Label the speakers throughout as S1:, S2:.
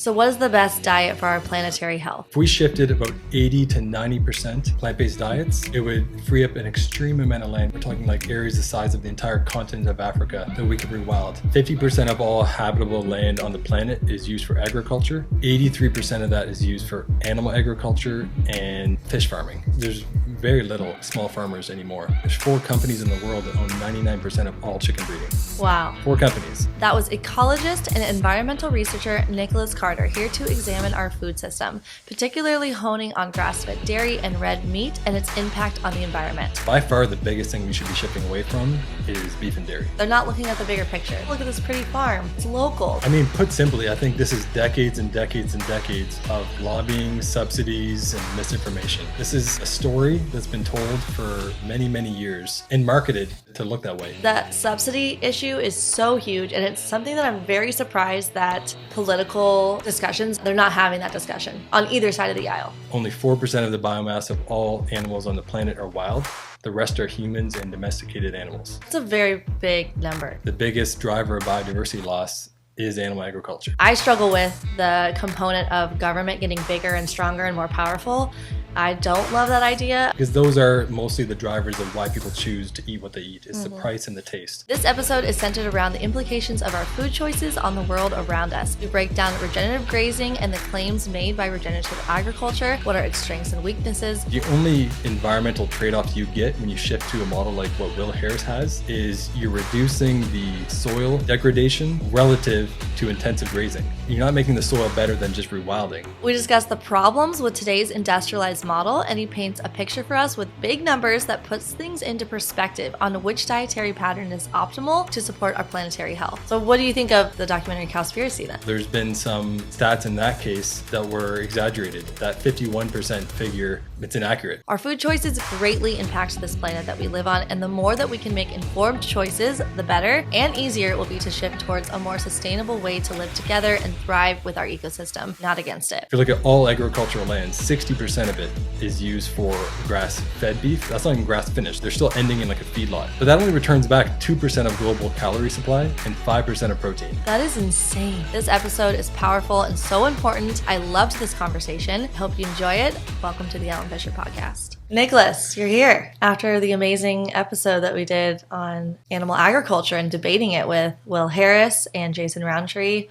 S1: So what is the best diet for our planetary health?
S2: If we shifted about 80 to 90% plant-based diets, it would free up an extreme amount of land. We're talking like areas the size of the entire continent of Africa that we could rewild. 50% of all habitable land on the planet is used for agriculture. 83% of that is used for animal agriculture and fish farming. There's very little small farmers anymore. There's 4 companies in the world that own 99% of all chicken breeding.
S1: Wow.
S2: 4 companies.
S1: That was ecologist and environmental researcher Nicholas Carter here to examine our food system, particularly honing on grass-fed dairy and red meat and its impact on the environment.
S2: By far the biggest thing we should be shifting away from is beef and dairy.
S1: They're not looking at the bigger picture. Look at this pretty farm. It's local.
S2: I mean, put simply, I think this is decades and decades and decades of lobbying, subsidies, and misinformation. This is a story that's been told for many, many years and marketed to look that way.
S1: That subsidy issue is so huge, and it's something that I'm very surprised that political discussions, they're not having that discussion on either side of the aisle.
S2: Only 4% of the biomass of all animals on the planet are wild. The rest are humans and domesticated animals.
S1: It's a very big number.
S2: The biggest driver of biodiversity loss is animal agriculture.
S1: I struggle with the component of government getting bigger and stronger and more powerful. I don't love that idea.
S2: Because those are mostly the drivers of why people choose to eat what they eat. It's the price and the taste.
S1: This episode is centered around the implications of our food choices on the world around us. We break down regenerative grazing and the claims made by regenerative agriculture, what are its strengths and weaknesses.
S2: The only environmental trade-off you get when you shift to a model like what Will Harris has is you're reducing the soil degradation relative to intensive grazing. You're not making the soil better than just rewilding.
S1: We discuss the problems with today's industrialized model, and he paints a picture for us with big numbers that puts things into perspective on which dietary pattern is optimal to support our planetary health. So what do you think of the documentary Cowspiracy then?
S2: There's been some stats in that case that were exaggerated. That 51% figure, it's inaccurate.
S1: Our food choices greatly impact this planet that we live on, and the more that we can make informed choices, the better and easier it will be to shift towards a more sustainable way to live together and thrive with our ecosystem, not against it.
S2: If you look at all agricultural land, 60% of it is used for grass-fed beef. That's not even grass-finished. They're still ending in like a feedlot. But that only returns back 2% of global calorie supply and 5% of protein.
S1: That is insane. This episode is powerful and so important. I loved this conversation. Hope you enjoy it. Welcome to the Ellen Fisher Podcast. Nicholas, you're here after the amazing episode that we did on animal agriculture and debating it with Will Harris and Jason Roundtree.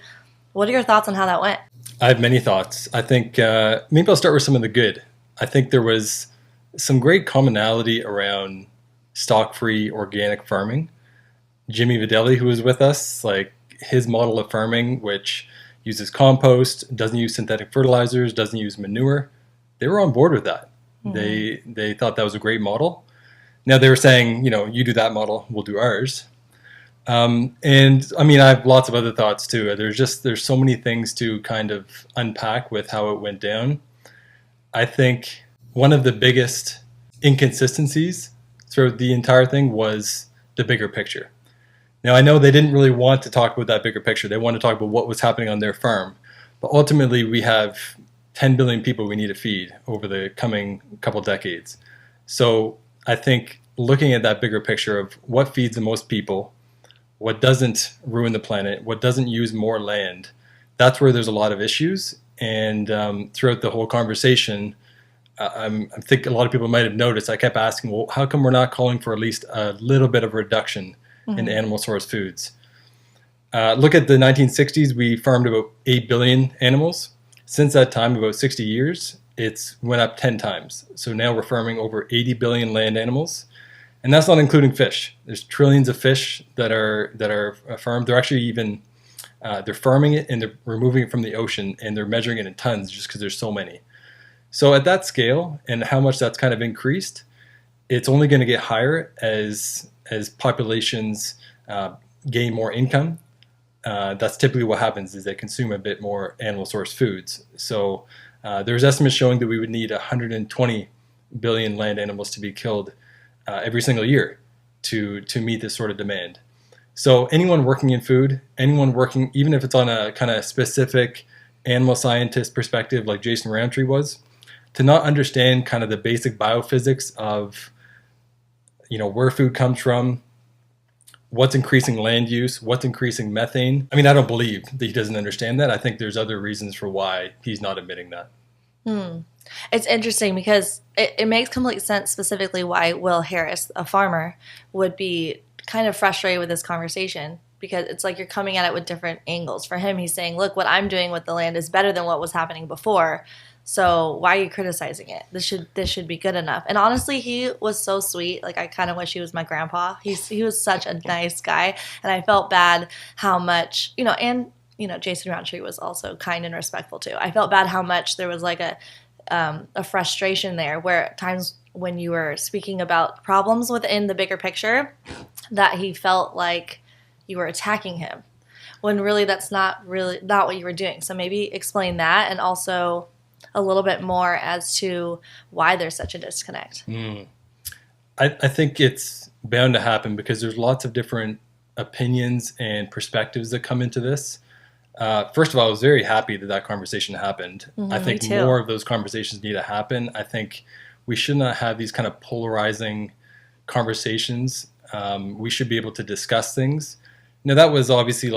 S1: What are your thoughts on how that went?
S2: I have many thoughts. I think maybe I'll start with some of the good. I think there was some great commonality around stock-free organic farming. Jimmy Videlli, who was with us, like his model of farming, which uses compost, doesn't use synthetic fertilizers, doesn't use manure, they were on board with that. Mm-hmm. They thought that was a great model. Now they were saying, you do that model, we'll do ours. And I mean, I have lots of other thoughts too. There's so many things to kind of unpack with how it went down. I think one of the biggest inconsistencies throughout the entire thing was the bigger picture. Now, I know they didn't really want to talk about that bigger picture. They wanted to talk about what was happening on their farm. But ultimately, we have 10 billion people we need to feed over the coming couple decades. So I think looking at that bigger picture of what feeds the most people, what doesn't ruin the planet, what doesn't use more land, that's where there's a lot of issues. And throughout the whole conversation, I think a lot of people might have noticed, I kept asking, well, how come we're not calling for at least a little bit of reduction in animal source foods? Look at the 1960s, we farmed about 8 billion animals. Since that time, about 60 years, it's went up 10 times. So now we're farming over 80 billion land animals. And that's not including fish. There's trillions of fish that are farmed. They're actually even they're farming it and they're removing it from the ocean and they're measuring it in tons just because there's so many. So at that scale and how much that's kind of increased, it's only going to get higher as populations gain more income. That's typically what happens is they consume a bit more animal source foods. So there's estimates showing that we would need 120 billion land animals to be killed every single year to meet this sort of demand. So anyone working in food, anyone working, even if it's on a kind of specific animal scientist perspective like Jason Roundtree was, to not understand kind of the basic biophysics of, where food comes from, what's increasing land use, what's increasing methane. I mean, I don't believe that he doesn't understand that. I think there's other reasons for why he's not admitting that.
S1: It's interesting because it makes complete sense specifically why Will Harris, a farmer, would be kind of frustrated with this conversation, because it's like you're coming at it with different angles. For him, he's saying, look, what I'm doing with the land is better than what was happening before. So why are you criticizing it? This should be good enough. And honestly, he was so sweet. Like, I kind of wish he was my grandpa. He was such a nice guy. And I felt bad how much, and Jason Roundtree was also kind and respectful too. I felt bad how much there was like a frustration there, where at times when you were speaking about problems within the bigger picture, that he felt like you were attacking him, when really that's not what you were doing. So maybe explain that, and also a little bit more as to why there's such a disconnect.
S2: I think it's bound to happen because there's lots of different opinions and perspectives that come into this. First of all, I was very happy that conversation happened. I think more of those conversations need to happen. I think we should not have these kind of polarizing conversations. We should be able to discuss things. Now, that was obviously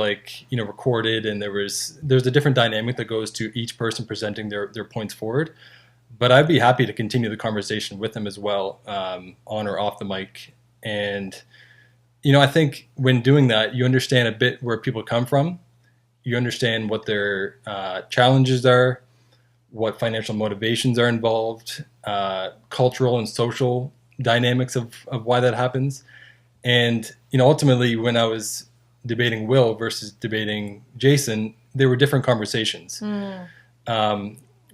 S2: recorded, and there's a different dynamic that goes to each person presenting their points forward. But I'd be happy to continue the conversation with them as well, on or off the mic. And, I think when doing that, you understand a bit where people come from. You understand what their challenges are, what financial motivations are involved, cultural and social dynamics of why that happens. And, ultimately, when I was debating Will versus debating Jason, there were different conversations.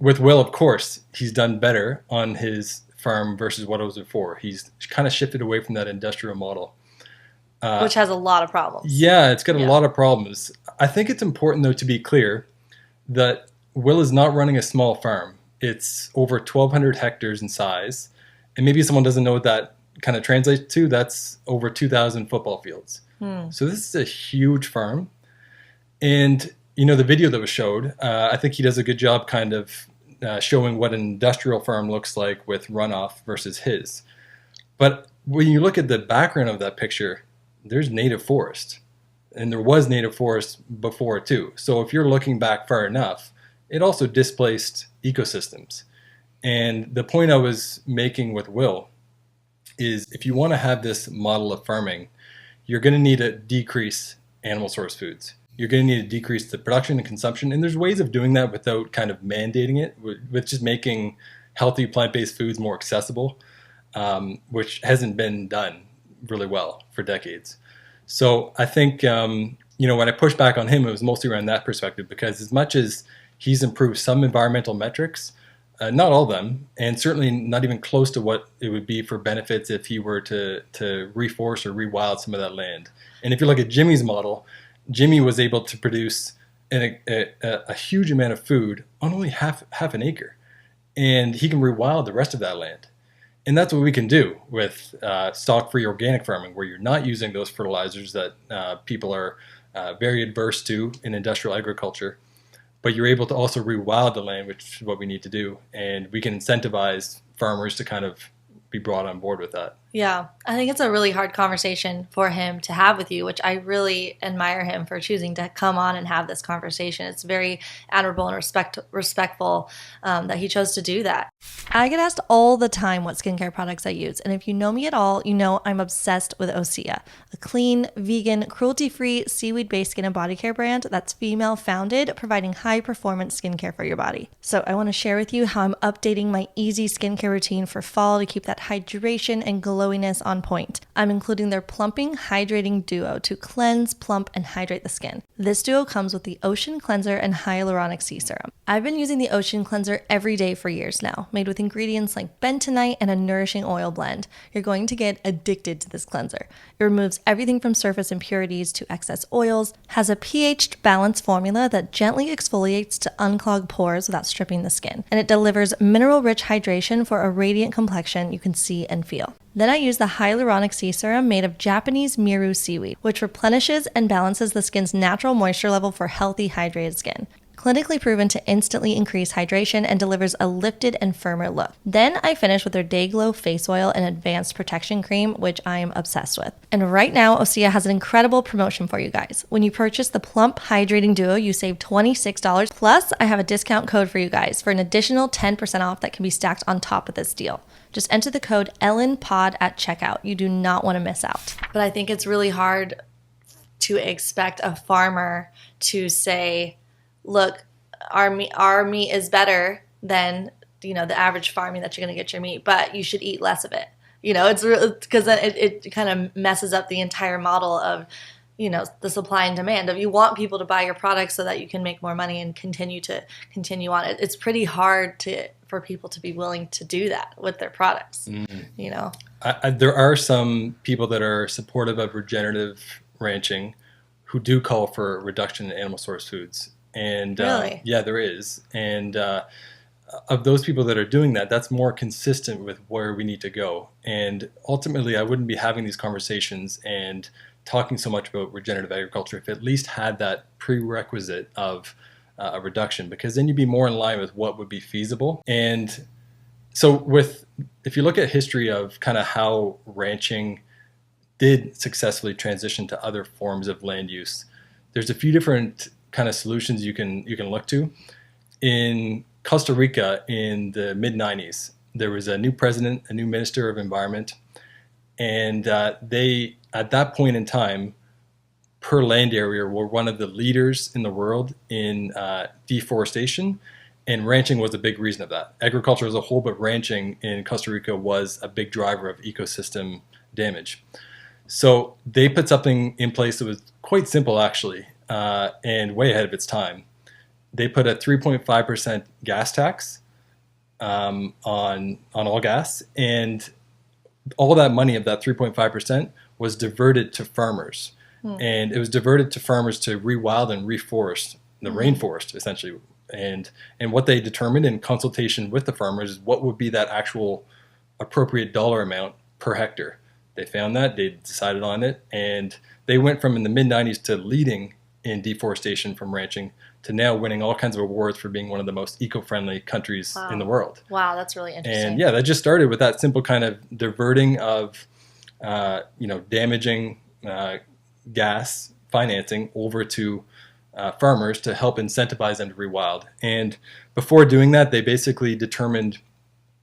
S2: With Will, of course, he's done better on his farm versus what it was before. He's kind of shifted away from that industrial model.
S1: Which has a lot of problems.
S2: Yeah, it's got a lot of problems. I think it's important, though, to be clear that Will is not running a small farm. It's over 1,200 hectares in size. And maybe someone doesn't know what that kind of translates to. That's over 2,000 football fields. So this is a huge farm. And, the video that was showed, I think he does a good job kind of showing what an industrial farm looks like with runoff versus his. But when you look at the background of that picture, there's native forest. And there was native forest before too. So if you're looking back far enough, it also displaced ecosystems. And the point I was making with Will is, if you want to have this model of farming, you're going to need to decrease animal source foods. You're going to need to decrease the production and consumption. And there's ways of doing that without kind of mandating it, with just making healthy plant-based foods more accessible, which hasn't been done really well for decades. So I think, when I pushed back on him, it was mostly around that perspective, because as much as he's improved some environmental metrics, not all of them, and certainly not even close to what it would be for benefits if he were to reforest or rewild some of that land. And if you look at Jimmy's model, Jimmy was able to produce a huge amount of food on only half an acre, and he can rewild the rest of that land. And that's what we can do with stock-free organic farming, where you're not using those fertilizers that people are very adverse to in industrial agriculture. But you're able to also rewild the land, which is what we need to do. And we can incentivize farmers to kind of be brought on board with that.
S1: Yeah, I think it's a really hard conversation for him to have with you, which I really admire him for choosing to come on and have this conversation. It's very admirable and respectful that he chose to do that. I get asked all the time what skincare products I use, and if you know me at all, you know I'm obsessed with Osea, a clean, vegan, cruelty-free, seaweed-based skin and body care brand that's female-founded, providing high-performance skincare for your body. So I want to share with you how I'm updating my easy skincare routine for fall to keep that hydration and glowiness on point. I'm including their Plumping Hydrating Duo to cleanse, plump, and hydrate the skin. This duo comes with the Ocean Cleanser and Hyaluronic Sea Serum. I've been using the Ocean Cleanser every day for years now, made with ingredients like bentonite and a nourishing oil blend. You're going to get addicted to this cleanser. It removes everything from surface impurities to excess oils, has a pH balanced formula that gently exfoliates to unclog pores without stripping the skin, and it delivers mineral-rich hydration for a radiant complexion you can see and feel. Then I use the Hyaluronic Sea Serum made of Japanese miru seaweed, which replenishes and balances the skin's natural moisture level for healthy, hydrated skin. clinically proven to instantly increase hydration and delivers a lifted and firmer look. Then I finish with their Day Glow Face Oil and Advanced Protection Cream, which I'm obsessed with. And right now, Osea has an incredible promotion for you guys. When you purchase the Plump Hydrating Duo, you save $26. Plus, I have a discount code for you guys for an additional 10% off that can be stacked on top of this deal. Just enter the code EllenPod at checkout. You do not want to miss out. But I think it's really hard to expect a farmer to say, look, our meat is better than, the average farming that you're going to get your meat, but you should eat less of it. It's because it kind of messes up the entire model of, the supply and demand of you want people to buy your products so that you can make more money and continue on. It's pretty hard for people to be willing to do that with their products.
S2: There are some people that are supportive of regenerative ranching who do call for a reduction in animal source foods. And
S1: really?
S2: Yeah, there is. And of those people that are doing that, that's more consistent with where we need to go. And ultimately, I wouldn't be having these conversations and talking so much about regenerative agriculture if at least had that prerequisite of a reduction, because then you'd be more in line with what would be feasible. And so if you look at history of kind of how ranching did successfully transition to other forms of land use, there's a few different kind of solutions you can look to. In Costa Rica in the mid-90s, there was a new president, a new minister of environment, and they, at that point in time, per land area, were one of the leaders in the world in deforestation, and ranching was a big reason of that. Agriculture as a whole, but ranching in Costa Rica was a big driver of ecosystem damage. So they put something in place that was quite simple, actually, and way ahead of its time. They put a 3.5% gas tax on all gas, and all that money of that 3.5% was diverted to farmers. And it was diverted to farmers to rewild and reforest the rainforest, essentially. And what they determined in consultation with the farmers is what would be that actual appropriate dollar amount per hectare. They found that, they decided on it, and they went from in the mid-90s to leading in deforestation from ranching to now winning all kinds of awards for being one of the most eco-friendly countries in the world.
S1: Wow, that's really interesting.
S2: And yeah, that just started with that simple kind of diverting of, damaging gas financing over to farmers to help incentivize them to rewild. And before doing that, they basically determined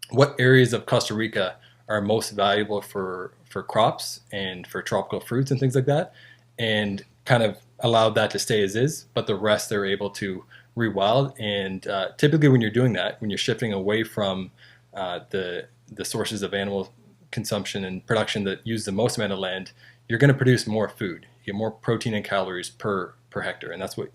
S2: what areas of Costa Rica are most valuable for crops and for tropical fruits and things like that, and kind of allowed that to stay as is, but the rest they're able to rewild. And typically when you're doing that, when you're shifting away from the sources of animal consumption and production that use the most amount of land, you're going to produce more food. You get more protein and calories per hectare, and that's what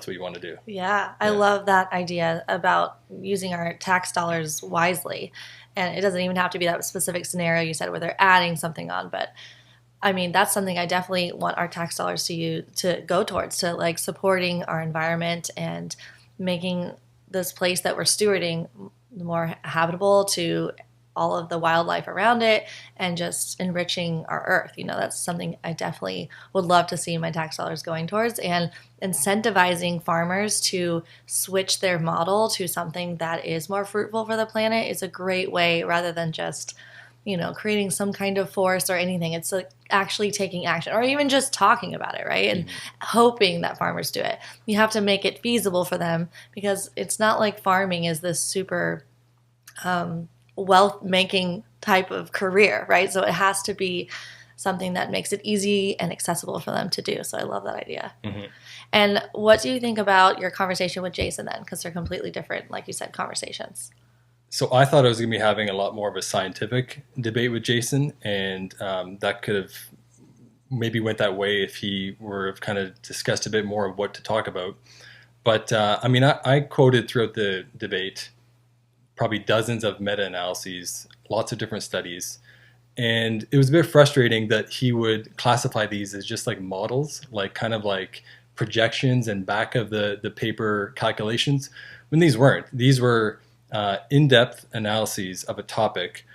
S2: you want to do.
S1: Yeah, I love that idea about using our tax dollars wisely. And it doesn't even have to be that specific scenario you said where they're adding something on, but I mean, that's something I definitely want our tax dollars to go towards, to like supporting our environment and making this place that we're stewarding more habitable to all of the wildlife around it and just enriching our earth. That's something I definitely would love to see my tax dollars going towards, and incentivizing farmers to switch their model to something that is more fruitful for the planet is a great way, rather than just, creating some kind of force or anything. It's like actually taking action, or even just talking about it, right? And hoping that farmers do it. You have to make it feasible for them, because it's not like farming is this super wealth-making type of career, right? So it has to be something that makes it easy and accessible for them to do. So I love that idea. And what do you think about your conversation with Jason then? Because they're completely different, like you said, conversations.
S2: So I thought I was going to be having a lot more of a scientific debate with Jason, and that could have maybe went that way if he were kind of discussed a bit more of what to talk about. But I quoted throughout the debate probably dozens of meta-analyses, lots of different studies. And it was a bit frustrating that he would classify these as just like models, like kind of like projections and back of the paper calculations, when these weren't. These were in-depth analyses of a topic.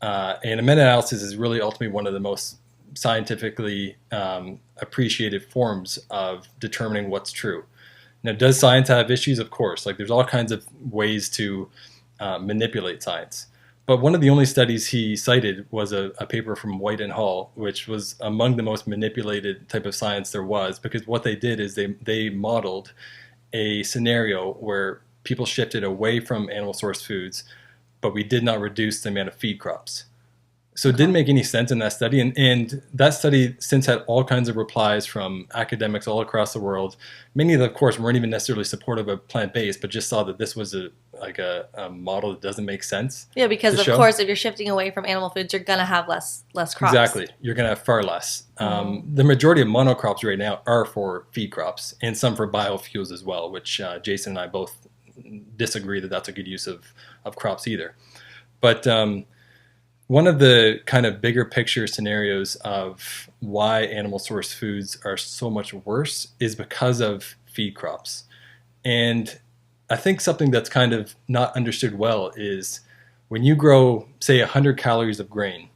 S2: And a meta-analysis is really ultimately one of the most scientifically appreciated forms of determining what's true. Now, does science have issues? Of course. Like, there's all kinds of ways to manipulate science. But one of the only studies he cited was a paper from White and Hall, which was among the most manipulated type of science there was, because what they did is they modeled a scenario where people shifted away from animal source foods, but we did not reduce the amount of feed crops. So it didn't make any sense in that study. And that study since had all kinds of replies from academics all across the world. Many of them, of course, weren't even necessarily supportive of plant-based, but just saw that this was a model that doesn't make sense.
S1: Yeah, because of course, if you're shifting away from animal foods, you're going to have less crops.
S2: Exactly. You're going to have far less. The majority of monocrops right now are for feed crops and some for biofuels as well, which Jason and I both disagree that that's a good use of crops either. But one of the kind of bigger picture scenarios of why animal source foods are so much worse is because of feed crops. And I think something that's kind of not understood well is when you grow, say, 100 calories of grain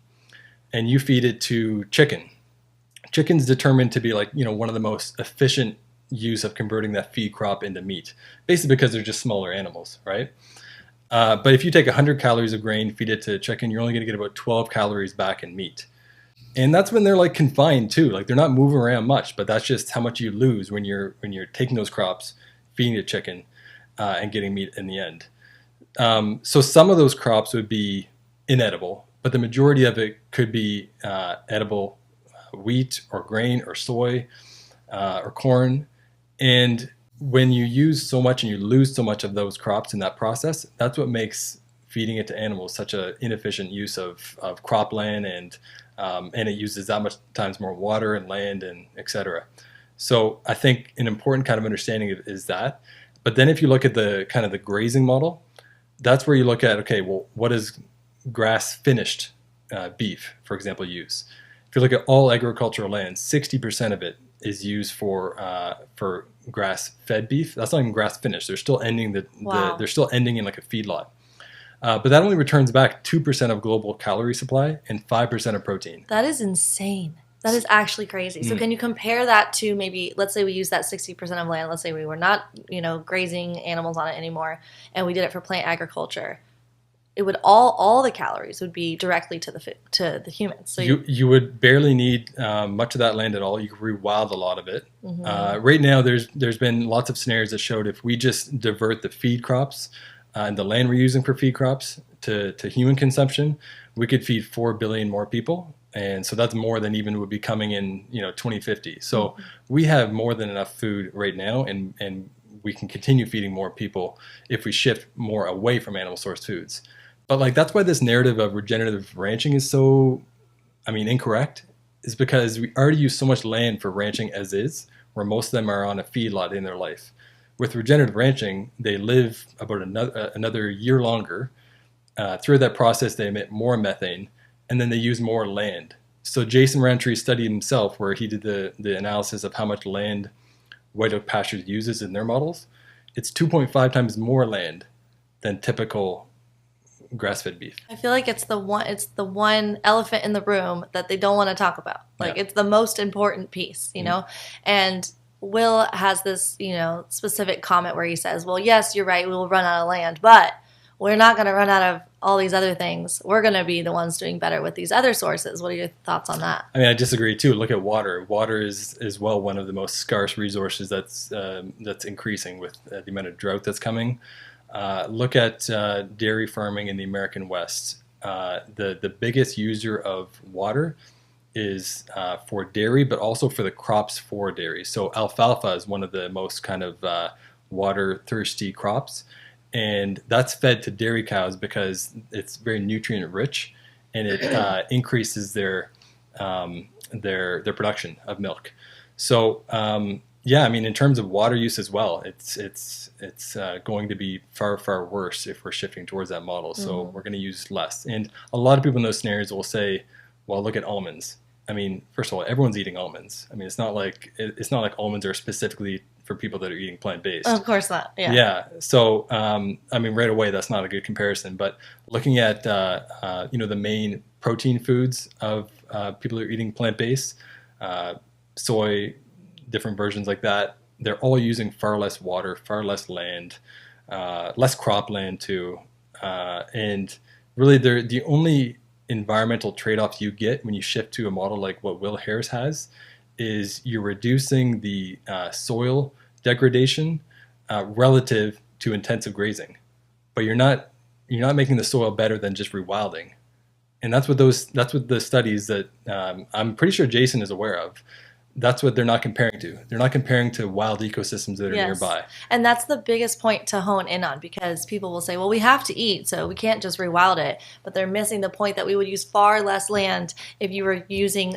S2: and you feed it to chicken's determined to be like, one of the most efficient use of converting that feed crop into meat, basically because they're just smaller animals, right? But if you take 100 calories of grain, feed it to chicken, you're only going to get about 12 calories back in meat. And that's when they're like confined too. Like they're not moving around much, but that's just how much you lose when you're taking those crops, feeding the chicken, and getting meat in the end. So some of those crops would be inedible, but the majority of it could be edible wheat or grain or soy or corn. And when you use so much and you lose so much of those crops in that process, that's what makes feeding it to animals such an inefficient use of cropland, and it uses that much times more water and land and et cetera. So I think an important kind of understanding is that. But then if you look at the kind of the grazing model, that's where you look at, okay, well, what does grass finished beef, for example, use? If you look at all agricultural land, 60% of it is used for grass-fed beef. That's not even grass-finished. They're still ending they're still ending in like a feedlot. But that only returns back 2% of global calorie supply and 5% of protein.
S1: That is insane. That is actually crazy. So can you compare that to maybe, let's say we use that 60% of land. Let's say we were not, grazing animals on it anymore, and we did it for plant agriculture. It would all the calories would be directly to the humans. So
S2: you would barely need much of that land at all. You could rewild a lot of it. Mm-hmm. Right now, there's been lots of scenarios that showed if we just divert the feed crops and the land we're using for feed crops to human consumption, we could feed 4 billion more people. And so that's more than even would be coming in 2050. So we have more than enough food right now, and we can continue feeding more people if we shift more away from animal source foods. But that's why this narrative of regenerative ranching is so, incorrect, is because we already use so much land for ranching as is, where most of them are on a feedlot in their life. With regenerative ranching, they live about another year longer. Through that process, they emit more methane, and then they use more land. So Jason Roundtree studied himself, where he did the analysis of how much land White Oak Pastures uses in their models. It's 2.5 times more land than typical grass-fed beef.
S1: I feel like it's the one elephant in the room that they don't want to talk about. It's the most important piece, And Will has this, specific comment where he says, well, yes, you're right, we will run out of land, but we're not going to run out of all these other things. We're going to be the ones doing better with these other sources. What are your thoughts on that?
S2: I disagree too. Look at water. Water is well one of the most scarce resources that's increasing with the amount of drought that's coming. Look at dairy farming in the American West. The biggest user of water is for dairy, but also for the crops for dairy. So alfalfa is one of the most kind of water-thirsty crops. And that's fed to dairy cows because it's very nutrient rich, and it increases their production of milk. So in terms of water use as well, it's going to be far worse if we're shifting towards that model. So we're going to use less. And a lot of people in those scenarios will say, well, look at almonds. First of all, everyone's eating almonds. It's not like almonds are specifically for people that are eating plant-based.
S1: Of course not. Yeah.
S2: Yeah. So, right away, that's not a good comparison. But looking at, the main protein foods of people who are eating plant-based, soy, different versions like that, they're all using far less water, far less land, less cropland too, and really they're the only environmental trade-offs you get when you shift to a model like what Will Harris has is you're reducing the soil degradation relative to intensive grazing, but you're not making the soil better than just rewilding. And that's what the studies that I'm pretty sure Jason is aware of. That's what they're not comparing to. They're not comparing to wild ecosystems that are nearby.
S1: And that's the biggest point to hone in on, because people will say, well, we have to eat, so we can't just rewild it. But they're missing the point that we would use far less land if you were using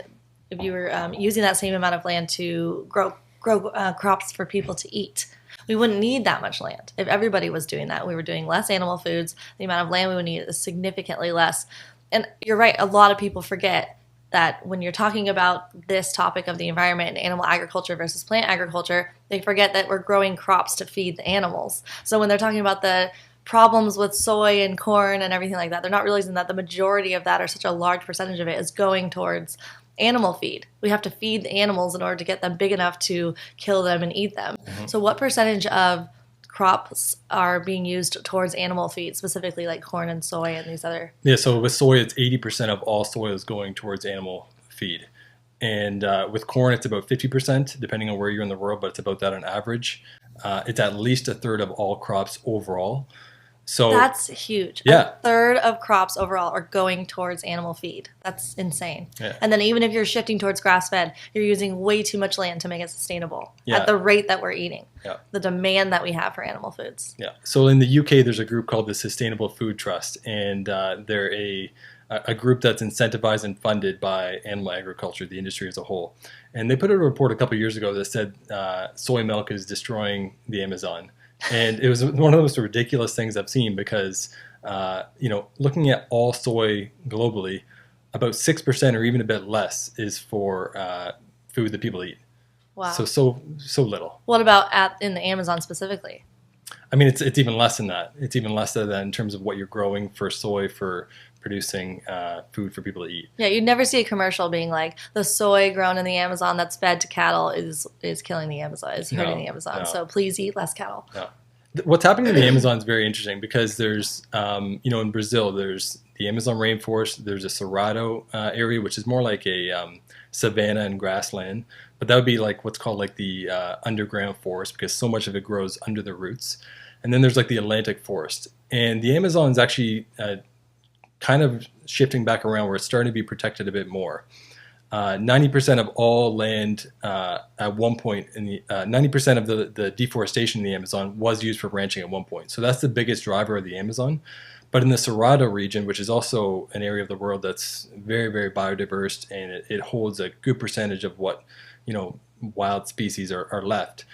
S1: that same amount of land to grow crops for people to eat. We wouldn't need that much land. If everybody was doing that, we were doing less animal foods, the amount of land we would need is significantly less. And you're right, a lot of people forget that when you're talking about this topic of the environment and animal agriculture versus plant agriculture, they forget that we're growing crops to feed the animals. So when they're talking about the problems with soy and corn and everything like that, they're not realizing that the majority of that, or such a large percentage of it, is going towards animal feed. We have to feed the animals in order to get them big enough to kill them and eat them. Mm-hmm. So what percentage of crops are being used towards animal feed, specifically like corn and soy and these other?
S2: Yeah, so with soy, it's 80% of all soy is going towards animal feed. And with corn, it's about 50%, depending on where you're in the world, but it's about that on average. It's at least a third of all crops overall. So
S1: that's huge.
S2: Yeah.
S1: A third of crops overall are going towards animal feed. That's insane.
S2: Yeah.
S1: And then even if you're shifting towards grass-fed, you're using way too much land to make it sustainable at the rate that we're eating.
S2: Yeah.
S1: The demand that we have for animal foods.
S2: Yeah. So in the UK, there's a group called the Sustainable Food Trust, and they're a group that's incentivized and funded by animal agriculture, the industry as a whole. And they put out a report a couple of years ago that said soy milk is destroying the Amazon. And it was one of the most ridiculous things I've seen because, looking at all soy globally, about 6% or even a bit less is for food that people eat.
S1: Wow.
S2: So little.
S1: What about in the Amazon specifically?
S2: I mean, it's even less than that. It's even less than that in terms of what you're growing for soy for producing food for people to eat.
S1: Yeah, you'd never see a commercial being like, the soy grown in the Amazon that's fed to cattle is killing the Amazon, is hurting the Amazon. No. So please eat less cattle.
S2: No. What's happening in the Amazon is very interesting because there's, in Brazil, there's the Amazon rainforest, there's a Cerrado area, which is more like a savanna and grassland. But that would be like what's called like the underground forest because so much of it grows under the roots. And then there's like the Atlantic forest. And the Amazon is actually kind of shifting back around where it's starting to be protected a bit more. 90% of all land at one point, 90% of the deforestation in the Amazon was used for ranching at one point. So that's the biggest driver of the Amazon. But in the Cerrado region, which is also an area of the world that's very, very biodiverse, and it holds a good percentage of what, wild species are left.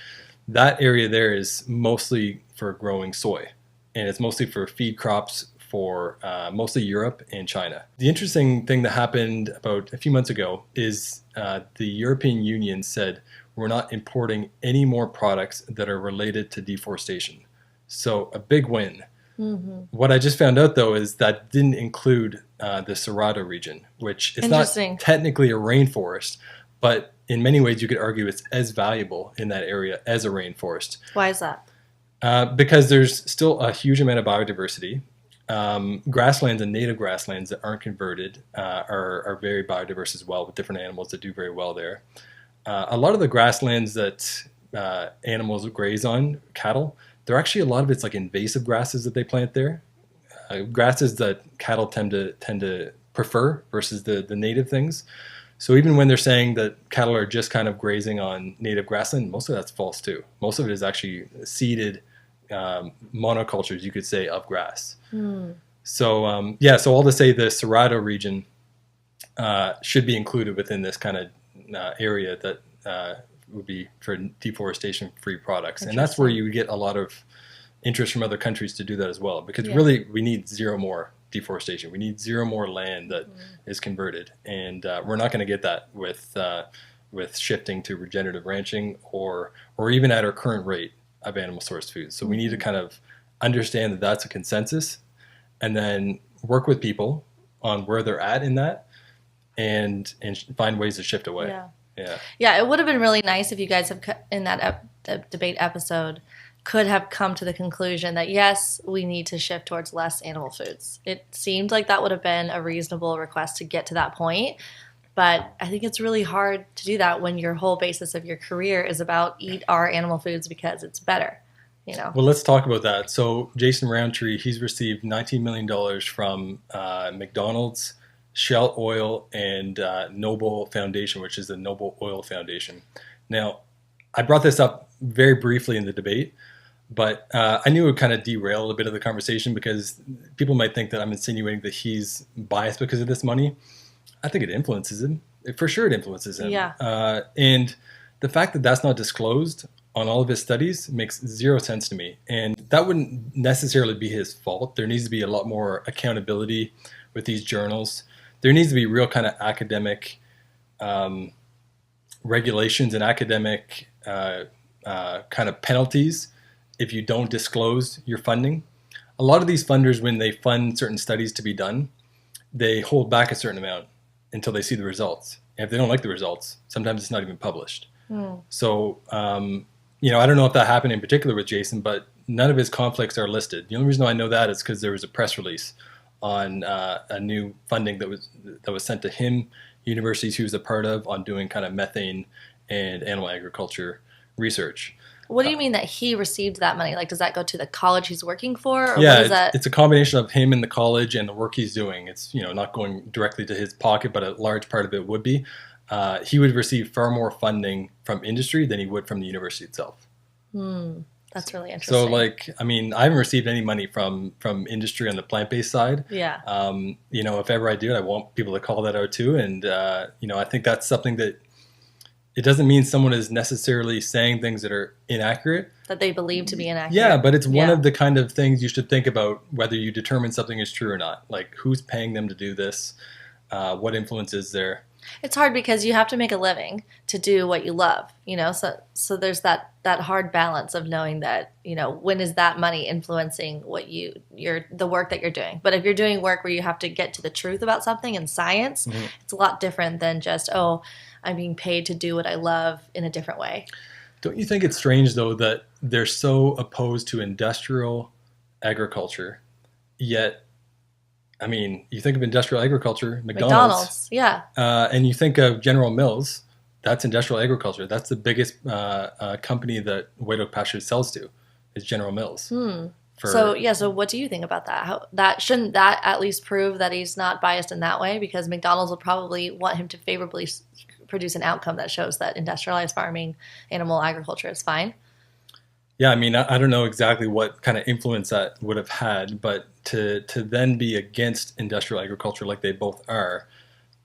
S2: That area there is mostly for growing soy, and it's mostly for feed crops for mostly Europe and China. The interesting thing that happened about a few months ago is the European Union said we're not importing any more products that are related to deforestation. So a big win. Mm-hmm. What I just found out, though, is that didn't include the Cerrado region, which is not technically a rainforest, but in many ways you could argue it's as valuable in that area as a rainforest.
S1: Why is that?
S2: Because there's still a huge amount of biodiversity. Grasslands and native grasslands that aren't converted are very biodiverse as well, with different animals that do very well there. A lot of the grasslands that animals graze on, cattle, they're actually a lot of it's like invasive grasses that they plant there, grasses that cattle tend to prefer versus the native things. So even when they're saying that cattle are just kind of grazing on native grassland, most of that's false too. Most of it is actually seeded monocultures, you could say, of grass. So so all to say the Cerrado region should be included within this kind of area that would be for deforestation-free products. And that's where you would get a lot of interest from other countries to do that as well, because really we need zero more deforestation. We need zero more land that is converted. And we're not going to get that with shifting to regenerative ranching or even at our current rate of animal source foods. So we need to kind of understand that that's a consensus and then work with people on where they're at in that and find ways to shift away.
S1: Yeah, it would have been really nice if you guys have in that the debate episode could have come to the conclusion that, yes, we need to shift towards less animal foods. It seemed like that would have been a reasonable request to get to that point. But I think it's really hard to do that when your whole basis of your career is about eat our animal foods because it's better.
S2: Well, let's talk about that. So Jason Roundtree, he's received $19 million from McDonald's, Shell Oil, and Noble Foundation, which is the Noble Oil Foundation. Now, I brought this up very briefly in the debate, but I knew it would kind of derail a bit of the conversation because people might think that I'm insinuating that he's biased because of this money. I think it influences him. For sure it influences him.
S1: Yeah.
S2: And the fact that that's not disclosed on all of his studies makes zero sense to me. And that wouldn't necessarily be his fault. There needs to be a lot more accountability with these journals. There needs to be real kind of academic regulations and academic kind of penalties if you don't disclose your funding. A lot of these funders, when they fund certain studies to be done, they hold back a certain amount until they see the results. And if they don't like the results, sometimes it's not even published. So, I don't know if that happened in particular with Jason, but none of his conflicts are listed. The only reason I know that is because there was a press release on a new funding that was sent to him, universities he was a part of, on doing kind of methane and animal agriculture research.
S1: What do you mean that he received that money? Like, does that go to the college he's working for? Or
S2: Yeah,
S1: what is that?
S2: It's a combination of him and the college and the work he's doing. It's not going directly to his pocket, but a large part of it would be. He would receive far more funding from industry than he would from the university itself.
S1: That's really interesting.
S2: So, I haven't received any money from industry on the plant-based side.
S1: Yeah.
S2: If ever I do, I want people to call that out too. And, I think that's something that it doesn't mean someone is necessarily saying things that are inaccurate.
S1: That they believe to be inaccurate.
S2: Yeah, but it's one of the kind of things you should think about whether you determine something is true or not. Like, who's paying them to do this? What influence is there?
S1: It's hard because you have to make a living to do what you love, so there's that hard balance of knowing that, when is that money influencing what the work that you're doing. But if you're doing work where you have to get to the truth about something in science, it's a lot different than just, I'm being paid to do what I love in a different way.
S2: Don't you think it's strange, though, that they're so opposed to industrial agriculture, yet, you think of industrial agriculture, McDonald's,
S1: yeah.
S2: And you think of General Mills, that's industrial agriculture. That's the biggest company that White Oak Pasture sells to, is General Mills.
S1: So what do you think about that? Shouldn't that at least prove that he's not biased in that way? Because McDonald's will probably want him to favorably produce an outcome that shows that industrialized farming, animal agriculture is fine.
S2: Yeah, I don't know exactly what kind of influence that would have had, but to then be against industrial agriculture like they both are,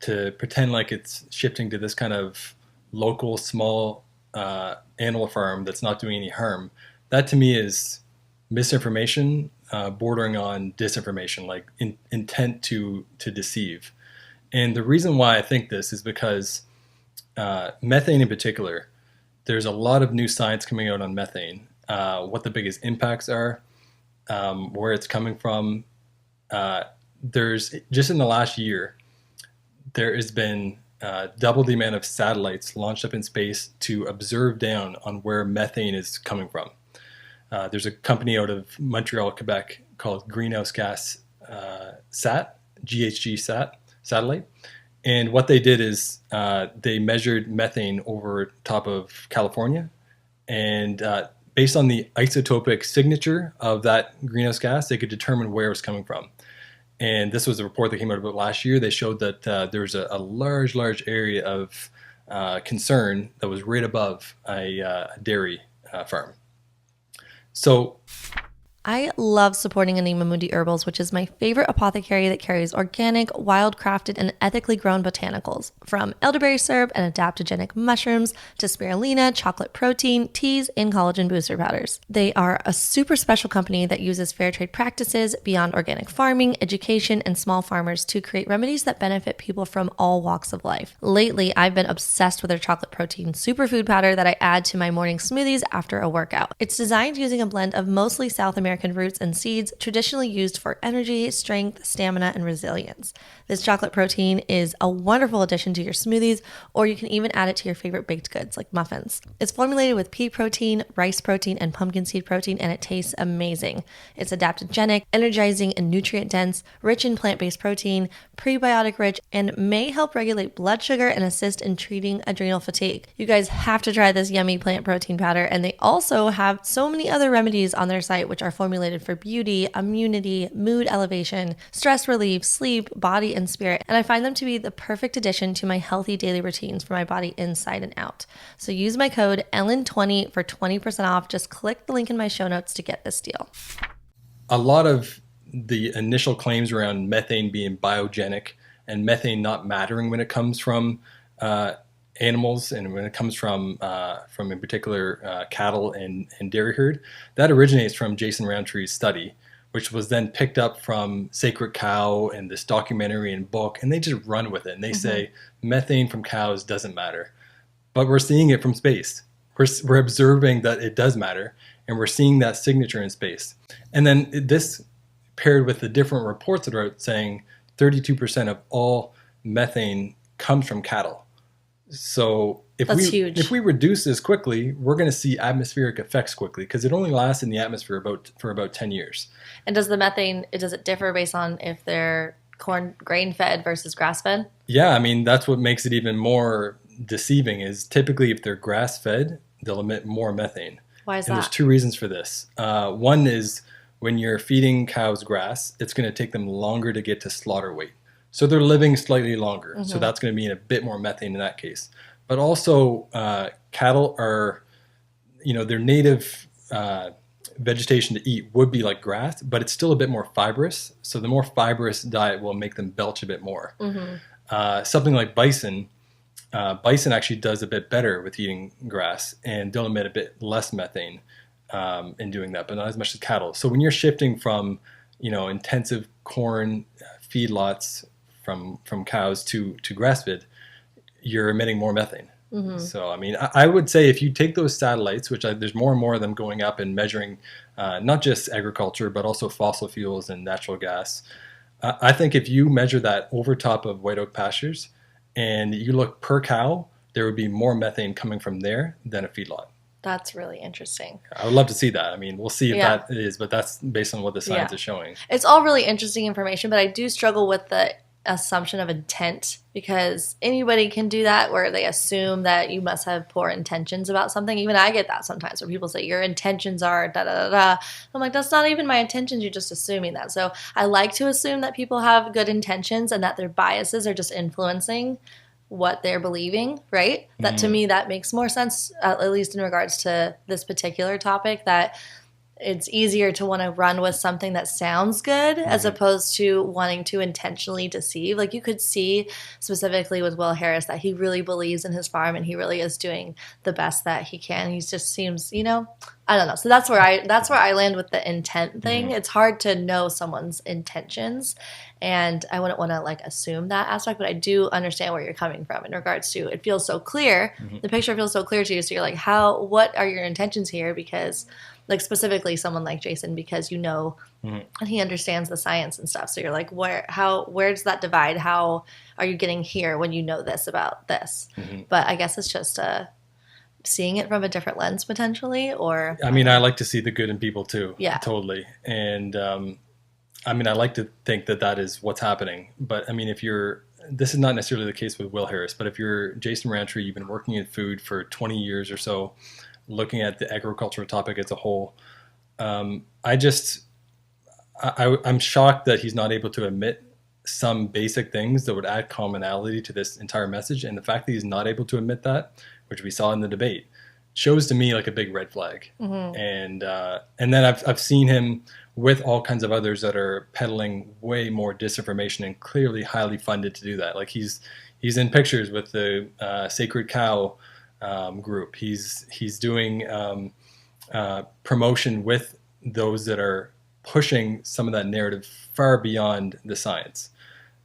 S2: to pretend like it's shifting to this kind of local, small animal farm that's not doing any harm, that to me is misinformation, bordering on disinformation, like intent to deceive. And the reason why I think this is because methane in particular, there's a lot of new science coming out on methane. What the biggest impacts are, where it's coming from. There's just in the last year, there has been double the amount of satellites launched up in space to observe down on where methane is coming from. There's a company out of Montreal, Quebec called Greenhouse Gas Sat, GHG Sat satellite. And what they did is they measured methane over top of California, and based on the isotopic signature of that greenhouse gas, they could determine where it was coming from. And this was a report that came out about last year. They showed that there was a large area of concern that was right above a dairy farm. So
S1: I love supporting Anima Mundi Herbals, which is my favorite apothecary that carries organic, wild-crafted, and ethically grown botanicals. From elderberry syrup and adaptogenic mushrooms to spirulina, chocolate protein, teas, and collagen booster powders. They are a super special company that uses fair trade practices, beyond organic farming, education, and small farmers to create remedies that benefit people from all walks of life. Lately, I've been obsessed with their chocolate protein superfood powder that I add to my morning smoothies after a workout. It's designed using a blend of mostly South American American roots and seeds traditionally used for energy, strength, stamina, and resilience. This chocolate protein is a wonderful addition to your smoothies, or you can even add it to your favorite baked goods like muffins. It's formulated with pea protein, rice protein, and pumpkin seed protein, and it tastes amazing. It's adaptogenic, energizing, and nutrient-dense, rich in plant-based protein, prebiotic-rich, and may help regulate blood sugar and assist in treating adrenal fatigue. You guys have to try this yummy plant protein powder, and they also have so many other remedies on their site which are formulated for beauty, immunity, mood elevation, stress relief, sleep, body, and spirit. And I find them to be the perfect addition to my healthy daily routines for my body inside and out. So use my code ELLEN20 for 20% off. Just click the link in my show notes to get this deal.
S2: A lot of the initial claims around methane being biogenic and methane not mattering when it comes from animals and when it comes from in particular cattle and dairy herd, that originates from Jason Roundtree's study, which was then picked up from Sacred Cow and this documentary and book, and they just run with it. And they say methane from cows doesn't matter. But we're seeing it from space. We're observing that it does matter, and we're seeing that signature in space. And then this paired with the different reports that are out saying 32% of all methane comes from cattle. So if we reduce this quickly, we're going to see atmospheric effects quickly, because it only lasts in the atmosphere for about 10 years.
S1: And does the methane, does it differ based on if they're grain fed versus grass fed?
S2: Yeah, I mean, that's what makes it even more deceiving is typically if they're grass fed, they'll emit more methane.
S1: Why is
S2: and
S1: that?
S2: There's two reasons for this. One is when you're feeding cows grass, it's going to take them longer to get to slaughter weight. So they're living slightly longer. So that's going to mean a bit more methane in that case. But also cattle are, their native vegetation to eat would be like grass, but it's still a bit more fibrous. So the more fibrous diet will make them belch a bit more. Something like bison actually does a bit better with eating grass and they'll emit a bit less methane in doing that, but not as much as cattle. So when you're shifting from, intensive corn feedlots from cows to grass-fed, you're emitting more methane. So, I mean, I would say if you take those satellites, which there's more and more of them going up and measuring not just agriculture, but also fossil fuels and natural gas. I think if you measure that over top of white oak pastures and you look per cow, there would be more methane coming from there than a feedlot.
S1: That's really interesting.
S2: I would love to see that. I mean, we'll see if that is, but that's based on what the science is showing.
S1: It's all really interesting information, but I do struggle with the assumption of intent, because anybody can do that where they assume that you must have poor intentions about something. Even I get that sometimes where people say your intentions are da da da da. I'm like, that's not even my intentions, you're just assuming that. So I like to assume that people have good intentions and that their biases are just influencing what they're believing, right? That to me, that makes more sense, at least in regards to this particular topic, that it's easier to want to run with something that sounds good as opposed to wanting to intentionally deceive. Like you could see specifically with Will Harris that he really believes in his farm and he really is doing the best that he can. He just seems, I don't know. So that's where I land with the intent thing. It's hard to know someone's intentions, and I wouldn't want to assume that aspect, but I do understand where you're coming from in regards to it feels so clear. The picture feels so clear to you. So you're like, what are your intentions here? Because specifically someone like Jason, because and he understands the science and stuff. So you're like, where's that divide? How are you getting here when you know this about this? But I guess it's just seeing it from a different lens potentially, or
S2: I mean, I like to see the good in people too.
S1: Yeah,
S2: totally. And I mean, I like to think that is what's happening. But I mean, this is not necessarily the case with Will Harris, but if you're Jason Roundtree, you've been working in food for 20 years or so, looking at the agricultural topic as a whole, I'm shocked that he's not able to admit some basic things that would add commonality to this entire message. And the fact that he's not able to admit that, which we saw in the debate, shows to me like a big red flag. And then I've seen him with all kinds of others that are peddling way more disinformation and clearly highly funded to do that. Like he's in pictures with the Sacred Cow group. He's doing promotion with those that are pushing some of that narrative far beyond the science.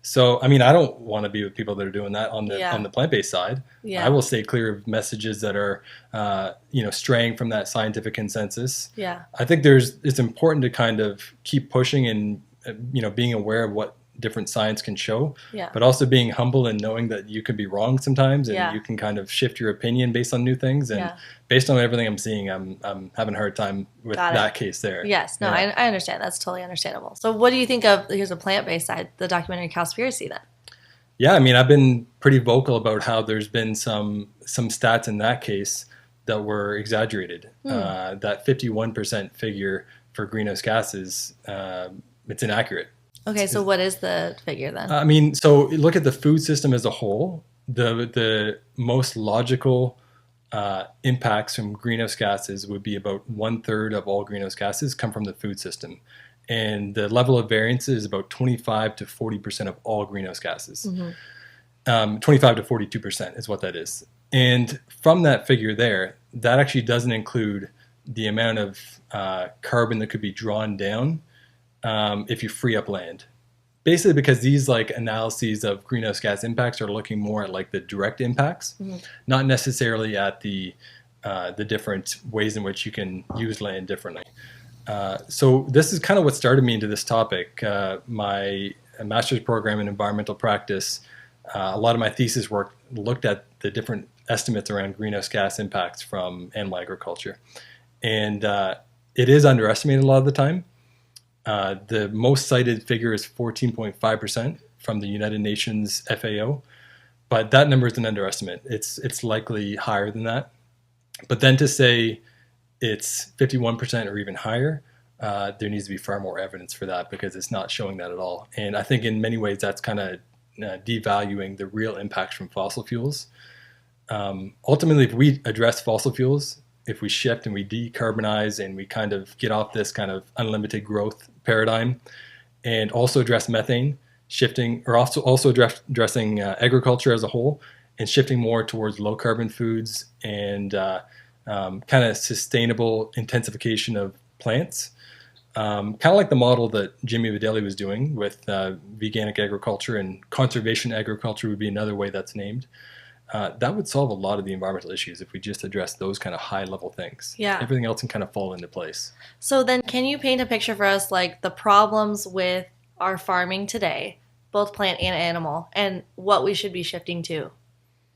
S2: So, I mean, I don't want to be with people that are doing that on the plant-based side.
S1: Yeah.
S2: I will stay clear of messages that are, straying from that scientific consensus.
S1: Yeah.
S2: I think it's important to kind of keep pushing and, being aware of what different science can show, but also being humble and knowing that you could be wrong sometimes, and you can kind of shift your opinion based on new things. And based on everything I'm seeing, I'm having a hard time with that case there.
S1: Yes, no, I understand. That's totally understandable. So what do you think of, here's a plant-based side, the documentary Cowspiracy then?
S2: Yeah, I mean, I've been pretty vocal about how there's been some stats in that case that were exaggerated. That 51% figure for greenhouse gases, it's inaccurate.
S1: Okay, so what is the figure then?
S2: I mean, so look at the food system as a whole. The most logical impacts from greenhouse gases would be about 1/3 of all greenhouse gases come from the food system. And the level of variance is about 25 to 40% of all greenhouse gases. 25 to 42% is what that is. And from that figure there, that actually doesn't include the amount of carbon that could be drawn down if you free up land. Basically because these analyses of greenhouse gas impacts are looking more at the direct impacts, not necessarily at the different ways in which you can use land differently. So this is kind of what started me into this topic. My master's program in environmental practice, a lot of my thesis work looked at the different estimates around greenhouse gas impacts from animal agriculture. And it is underestimated a lot of the time. The most cited figure is 14.5% from the United Nations FAO, but that number is an underestimate. It's likely higher than that. But then to say it's 51% or even higher, there needs to be far more evidence for that because it's not showing that at all. And I think in many ways that's kind of devaluing the real impacts from fossil fuels. Ultimately, if we address fossil fuels, if we shift and we decarbonize and we kind of get off this kind of unlimited growth paradigm and also address methane, shifting or also addressing agriculture as a whole and shifting more towards low carbon foods and kind of sustainable intensification of plants, kind of like the model that Jimmy Videli was doing with veganic agriculture, and conservation agriculture would be another way that's named. That would solve a lot of the environmental issues if we just address those kind of high level things.
S1: Yeah.
S2: Everything else can kind of fall into place.
S1: So then can you paint a picture for us the problems with our farming today, both plant and animal, and what we should be shifting to?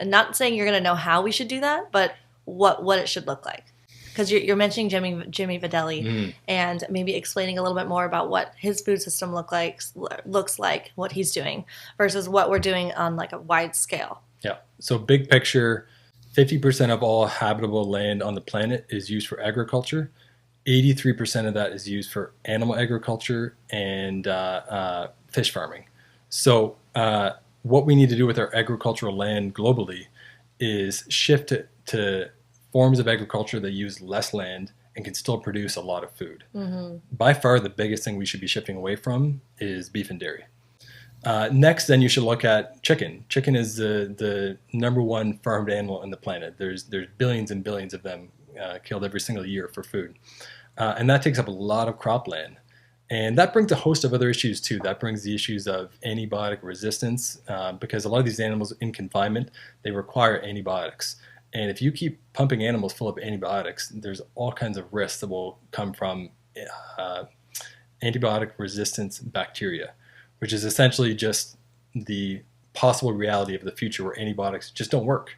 S1: And not saying you're going to know how we should do that, but what it should look like. Because you're mentioning Jimmy Videli and maybe explaining a little bit more about what his food system looks like, what he's doing, versus what we're doing on a wide scale.
S2: Yeah. So big picture, 50% of all habitable land on the planet is used for agriculture. 83% of that is used for animal agriculture and fish farming. So what we need to do with our agricultural land globally is shift to forms of agriculture that use less land and can still produce a lot of food. By far, the biggest thing we should be shifting away from is beef and dairy. Next, then you should look at chicken. Chicken is the number one farmed animal on the planet. There's billions and billions of them killed every single year for food. And that takes up a lot of cropland. And that brings a host of other issues too. That brings the issues of antibiotic resistance because a lot of these animals in confinement, they require antibiotics. And if you keep pumping animals full of antibiotics, there's all kinds of risks that will come from antibiotic resistance bacteria, which is essentially just the possible reality of the future where antibiotics just don't work.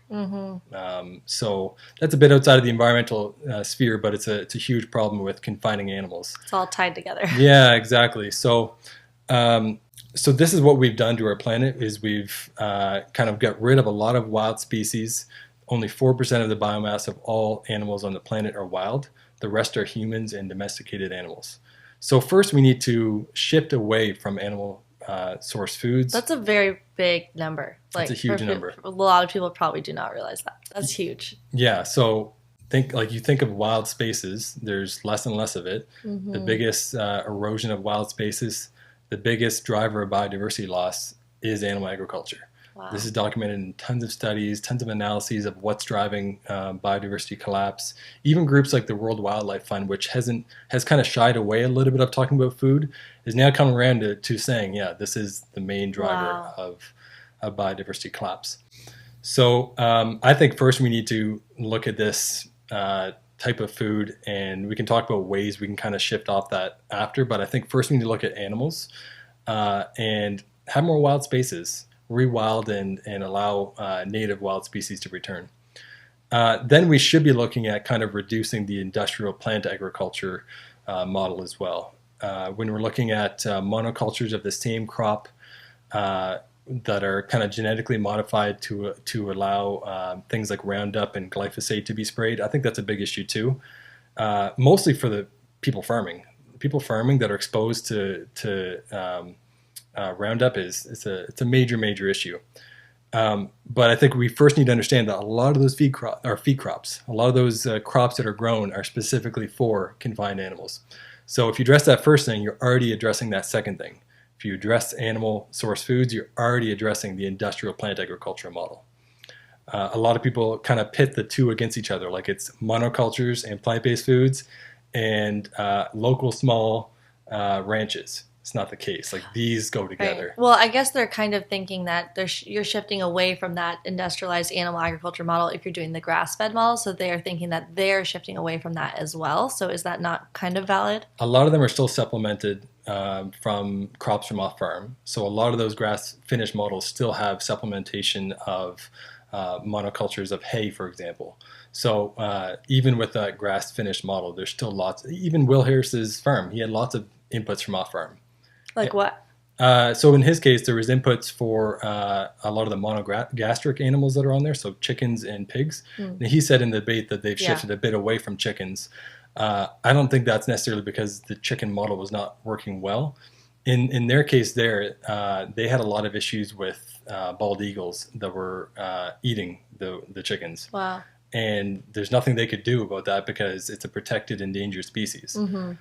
S2: So that's a bit outside of the environmental sphere, but it's a huge problem with confining animals.
S1: It's all tied together.
S2: Yeah, exactly. So so this is what we've done to our planet is we've kind of got rid of a lot of wild species. Only 4% of the biomass of all animals on the planet are wild. The rest are humans and domesticated animals. So first we need to shift away from animal source foods.
S1: That's a very big number.
S2: That's a huge number.
S1: A lot of people probably do not realize that. That's huge.
S2: Yeah. So you think of wild spaces, there's less and less of it. The biggest erosion of wild spaces, the biggest driver of biodiversity loss is animal agriculture.
S1: Wow.
S2: This is documented in tons of studies, tons of analyses of what's driving biodiversity collapse. Even groups like the World Wildlife Fund, which has kind of shied away a little bit of talking about food, is now coming around to saying, yeah, this is the main driver of biodiversity collapse. So I think first we need to look at this type of food, and we can talk about ways we can kind of shift off that after. But I think first we need to look at animals and have more wild spaces, rewild and allow native wild species to return. Then we should be looking at kind of reducing the industrial plant agriculture model as well. When we're looking at monocultures of the same crop that are kind of genetically modified to allow things like Roundup and glyphosate to be sprayed, I think that's a big issue too. Mostly for the people farming that are exposed to Roundup it's a major issue. But I think we first need to understand that a lot of those feed crops, a lot of those crops that are grown are specifically for confined animals. So if you address that first thing, you're already addressing that second thing. If you address animal source foods, you're already addressing the industrial plant agriculture model. A lot of people kind of pit the two against each other, like it's monocultures and plant-based foods and local small ranches. It's not the case. Like these go together.
S1: Right. Well, I guess they're kind of thinking that you're shifting away from that industrialized animal agriculture model if you're doing the grass-fed model. So they are thinking that they're shifting away from that as well. So is that not kind of valid?
S2: A lot of them are still supplemented from crops from off-farm. So a lot of those grass-finished models still have supplementation of monocultures of hay, for example. So even with that grass-finished model, there's still lots. Even Will Harris's farm, he had lots of inputs from off-farm.
S1: Like what?
S2: So in his case, there was inputs for a lot of the monogastric animals that are on there, so chickens and pigs. And he said in the debate that they've shifted a bit away from chickens. I don't think that's necessarily because the chicken model was not working well. In their case there, they had a lot of issues with bald eagles that were eating the chickens.
S1: Wow.
S2: And there's nothing they could do about that because it's a protected endangered species. Mm-hmm.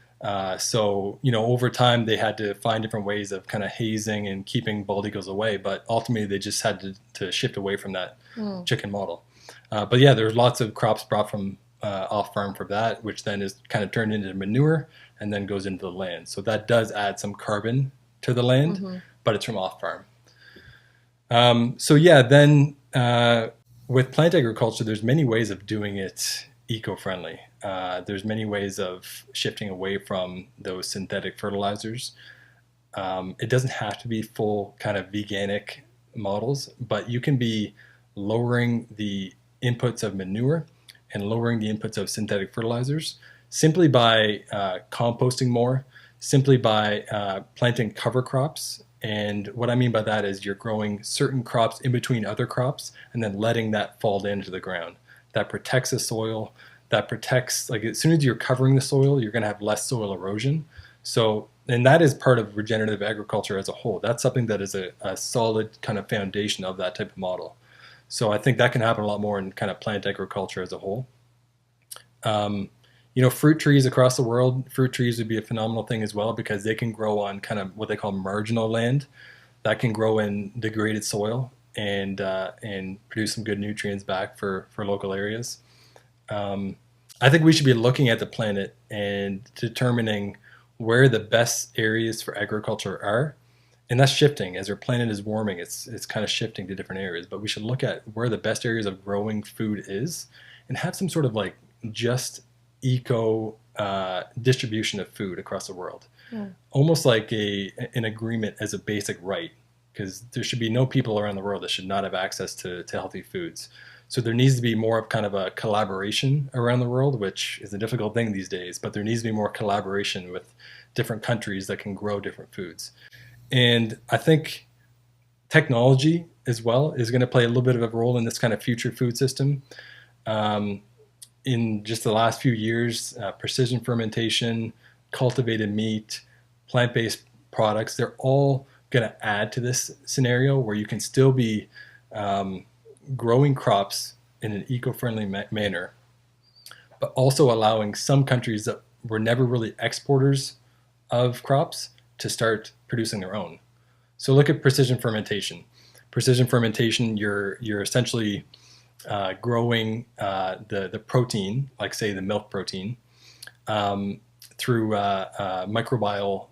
S2: So, over time they had to find different ways of kind of hazing and keeping bald eagles away, but ultimately they just had to shift away from that chicken model. But yeah, there's lots of crops brought from off farm for that, which then is kind of turned into manure and then goes into the land. So that does add some carbon to the land, but it's from off farm. With plant agriculture, there's many ways of doing it eco-friendly. There's many ways of shifting away from those synthetic fertilizers. It doesn't have to be full kind of veganic models, but you can be lowering the inputs of manure and lowering the inputs of synthetic fertilizers simply by composting more, simply by planting cover crops. And what I mean by that is you're growing certain crops in between other crops and then letting that fall into the ground. That protects the soil. That protects, like as soon as you're covering the soil, you're going to have less soil erosion. So, and that is part of regenerative agriculture as a whole. That's something that is a solid kind of foundation of that type of model. So I think that can happen a lot more in kind of plant agriculture as a whole. Fruit trees across the world, fruit trees would be a phenomenal thing as well because they can grow on kind of what they call marginal land that can grow in degraded soil and produce some good nutrients back for local areas. I think we should be looking at the planet and determining where the best areas for agriculture are. And that's shifting. As our planet is warming, it's kind of shifting to different areas. But we should look at where the best areas of growing food is and have some sort of like just eco distribution of food across the world. Almost like an agreement as a basic right, because there should be no people around the world that should not have access to healthy foods. So there needs to be more of kind of a collaboration around the world, which is a difficult thing these days, but there needs to be more collaboration with different countries that can grow different foods. And I think technology as well is going to play a little bit of a role in this kind of future food system. In just the last few years, precision fermentation, cultivated meat, plant-based products, they're all going to add to this scenario where you can still be growing crops in an eco-friendly manner, but also allowing some countries that were never really exporters of crops to start producing their own. So look at precision fermentation. precision fermentation, you're essentially growing the protein, like say the milk protein, through microbial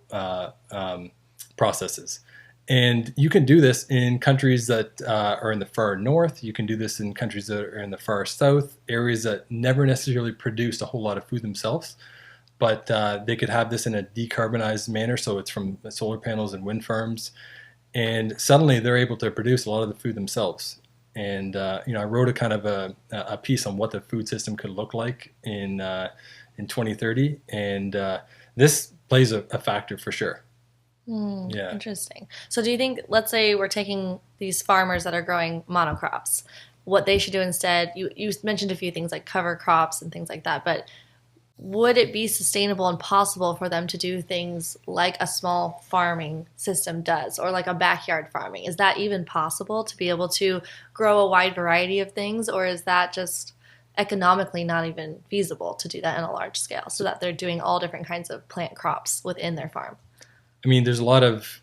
S2: processes. And you can do this in countries that are in the far north. You can do this in countries that are in the far south, areas that never necessarily produced a whole lot of food themselves, but they could have this in a decarbonized manner. So it's from solar panels and wind farms. And suddenly they're able to produce a lot of the food themselves. And I wrote a kind of a piece on what the food system could look like in 2030, and this plays a factor for sure. Yeah.
S1: Interesting. So do you think, let's say we're taking these farmers that are growing monocrops, what they should do instead, you mentioned a few things like cover crops and things like that, but would it be sustainable and possible for them to do things like a small farming system does, or like a backyard farming? Is that even possible to be able to grow a wide variety of things, or is that just economically not even feasible to do that on a large scale, so that they're doing all different kinds of plant crops within their farm?
S2: I mean, there's a lot of,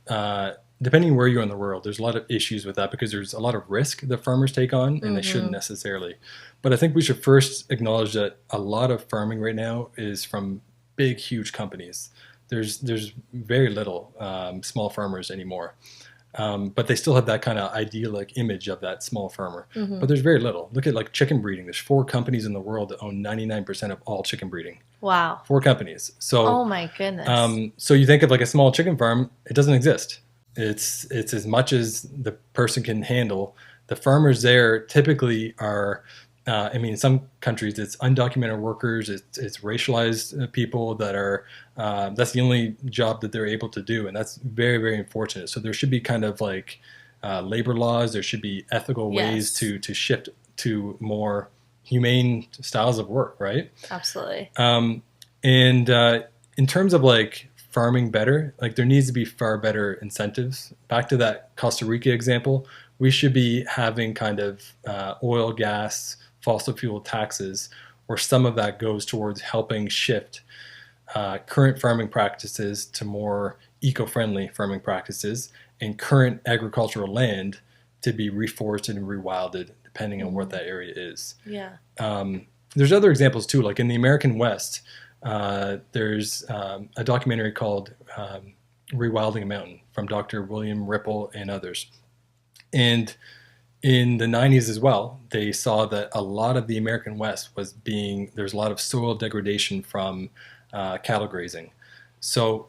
S2: depending where you are in the world, there's a lot of issues with that because there's a lot of risk that farmers take on, and they shouldn't necessarily. But I think we should first acknowledge that a lot of farming right now is from big, huge companies. There's very little small farmers anymore. But they still have that kind of idyllic image of that small farmer. But there's very little. Look at like chicken breeding. There's 4 companies in the world that own 99% of all chicken breeding.
S1: Wow.
S2: 4 companies. So,
S1: oh my goodness.
S2: So you think of like a small chicken farm, it doesn't exist. It's as much as the person can handle. The farmers there typically are, in some countries it's undocumented workers, it's racialized people that are, that's the only job that they're able to do. And that's very, very unfortunate. So there should be kind of like labor laws. There should be ethical ways to shift to more humane styles of work, right?
S1: Absolutely.
S2: And in terms of like farming better, like there needs to be far better incentives. Back to that Costa Rica example, we should be having kind of oil, gas, fossil fuel taxes, where some of that goes towards helping shift current farming practices to more eco-friendly farming practices, and current agricultural land to be reforested and rewilded depending on what that area is.
S1: Yeah.
S2: There's other examples too, like in the American West, there's a documentary called Rewilding a Mountain from Dr. William Ripple and others. And in the 90s as well, they saw that a lot of the American West there's a lot of soil degradation from cattle grazing. So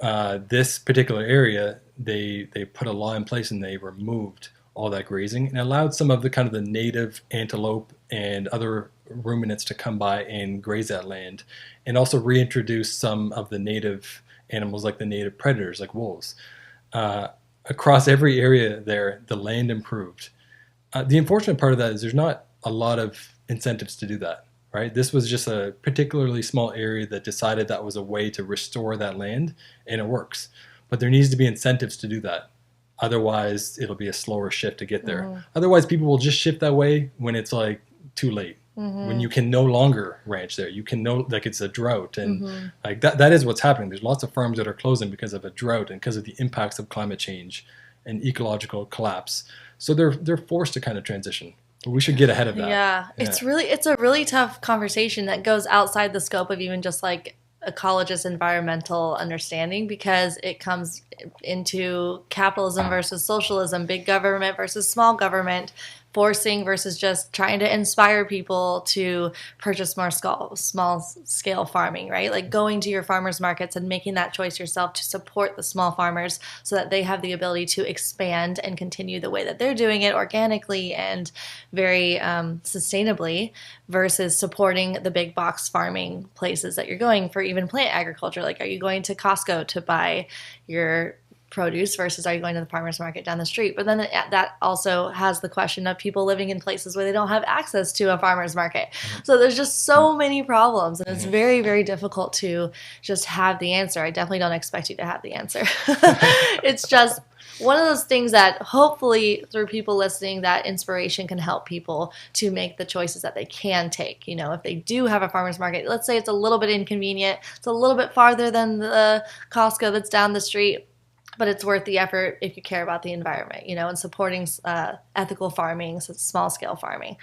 S2: this particular area, they put a law in place and they removed all that grazing and allowed some of the kind of the native antelope and other ruminants to come by and graze that land, and also reintroduce some of the native animals like the native predators like wolves. Across every area there, the land improved. The unfortunate part of that is there's not a lot of incentives to do that, right? This was just a particularly small area that decided that was a way to restore that land, and it works. But there needs to be incentives to do that. Otherwise, it'll be a slower shift to get there. Otherwise, people will just shift that way when it's like too late. When you can no longer ranch there, you can like it's a drought, and like that is what's happening. There's lots of farms that are closing because of a drought and because of the impacts of climate change and ecological collapse. So they're forced to kind of transition. But we should get ahead of that.
S1: Yeah. It's a really tough conversation that goes outside the scope of even just like ecologist environmental understanding, because it comes into capitalism versus socialism, big government versus small government, forcing versus just trying to inspire people to purchase more small scale farming, right? Like going to your farmers markets and making that choice yourself to support the small farmers so that they have the ability to expand and continue the way that they're doing it organically and very sustainably, versus supporting the big box farming places that you're going for, even plant agriculture. Like, are you going to Costco to buy your produce versus are you going to the farmer's market down the street? But then that also has the question of people living in places where they don't have access to a farmer's market. So there's just so many problems, and it's very, very difficult to just have the answer. I definitely don't expect you to have the answer. It's just one of those things that hopefully through people listening, that inspiration can help people to make the choices that they can take. You know, if they do have a farmer's market, let's say it's a little bit inconvenient, it's a little bit farther than the Costco that's down the street, but it's worth the effort if you care about the environment, and supporting ethical farming, so small scale farming.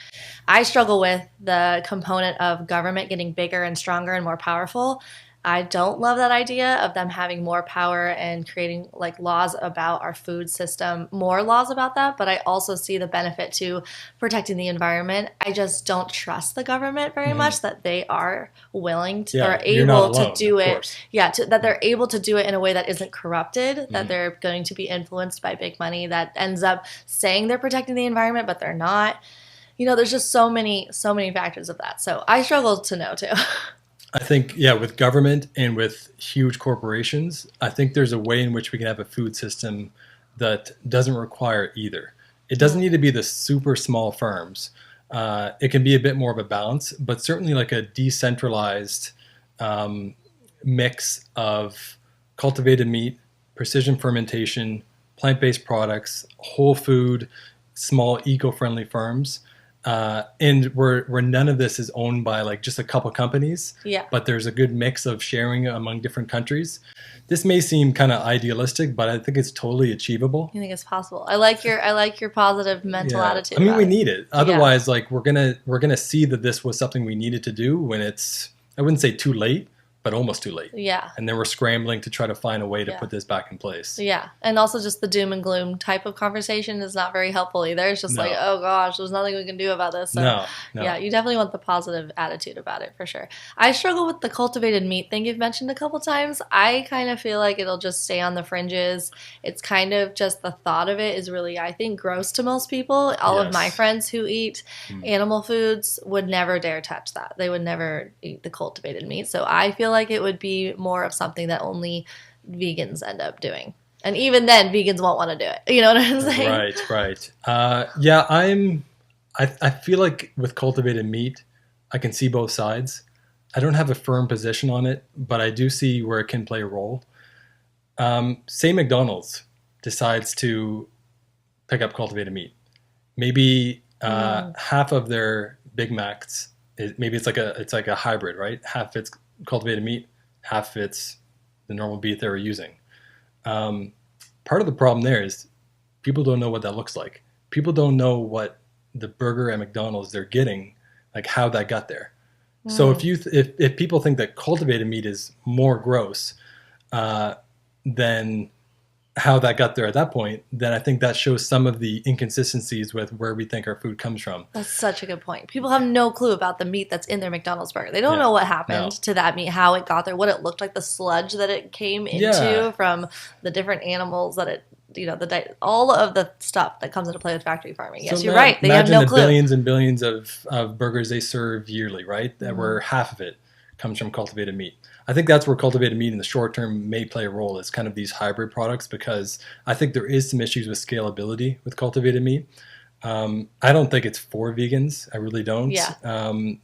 S1: I struggle with the component of government getting bigger and stronger and more powerful. I don't love that idea of them having more power and creating like laws about our food system, more laws about that. But I also see the benefit to protecting the environment. I just don't trust the government very much that they are willing to or able to do it. Yeah, that they're able to do it in a way that isn't corrupted, that they're going to be influenced by big money that ends up saying they're protecting the environment, but they're not. There's just so many factors of that. So I struggle to know too.
S2: I think, with government and with huge corporations, I think there's a way in which we can have a food system that doesn't require either. It doesn't need to be the super small farms. It can be a bit more of a balance, but certainly like a decentralized mix of cultivated meat, precision fermentation, plant-based products, whole food, small eco-friendly farms. And where none of this is owned by like just a couple companies, but there's a good mix of sharing among different countries. This may seem kind of idealistic, but I think it's totally achievable.
S1: You think it's possible? I like your positive mental attitude.
S2: I mean, we need it. Otherwise, like we're gonna see that this was something we needed to do when it's, I wouldn't say too late, but almost too late.
S1: Yeah.
S2: And then we're scrambling to try to find a way to put this back in place.
S1: Yeah. And also just the doom and gloom type of conversation is not very helpful either. It's just like, oh gosh, there's nothing we can do about this. So,
S2: no.
S1: Yeah, you definitely want the positive attitude about it for sure. I struggle with the cultivated meat thing you've mentioned a couple times. I kind of feel like it'll just stay on the fringes. It's kind of just the thought of it is really, I think, gross to most people. All of my friends who eat animal foods would never dare touch that. They would never eat the cultivated meat. So I feel like it would be more of something that only vegans end up doing. And even then, vegans won't want to do it. You know what I'm saying?
S2: Right. I feel like with cultivated meat, I can see both sides. I don't have a firm position on it, but I do see where it can play a role. Say McDonald's decides to pick up cultivated meat. Maybe half of their Big Macs, maybe it's like a hybrid, right? Half it's cultivated meat, half it's the normal beef they were using. Part of the problem there is people don't know what that looks like. People don't know what the burger at McDonald's they're getting, like how that got there. So if people think that cultivated meat is more gross than how that got there at that point, then I think that shows some of the inconsistencies with where we think our food comes from.
S1: That's such a good point. People have no clue about the meat that's in their McDonald's burger. They don't know what happened to that meat, how it got there, what it looked like, the sludge that it came into from the different animals that it, all of the stuff that comes into play with factory farming. Yes, you're right. They have no clue.
S2: Imagine the billions and billions of burgers they serve yearly, right? That where half of it comes from cultivated meat. I think that's where cultivated meat in the short term may play a role as kind of these hybrid products, because I think there is some issues with scalability with cultivated meat. I don't think it's for vegans. I really don't.
S1: Yeah.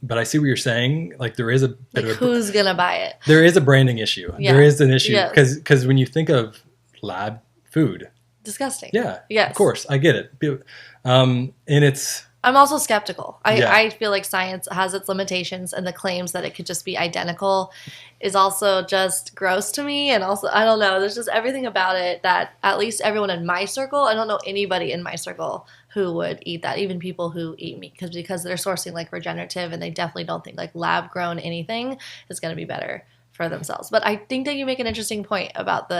S2: But I see what you're saying. Like there is a bit of
S1: who's going to buy it?
S2: There is a branding issue.
S1: Yeah.
S2: There is an issue because when you think of lab food.
S1: Disgusting.
S2: Yeah.
S1: Yes.
S2: Of course. I get it. And it's...
S1: I'm also skeptical. I feel like science has its limitations, and the claims that it could just be identical is also just gross to me. And also, I don't know, there's just everything about it that at least everyone in my circle, I don't know anybody in my circle who would eat that, even people who eat meat, because they're sourcing like regenerative, and they definitely don't think like lab grown anything is going to be better for themselves. But I think that you make an interesting point about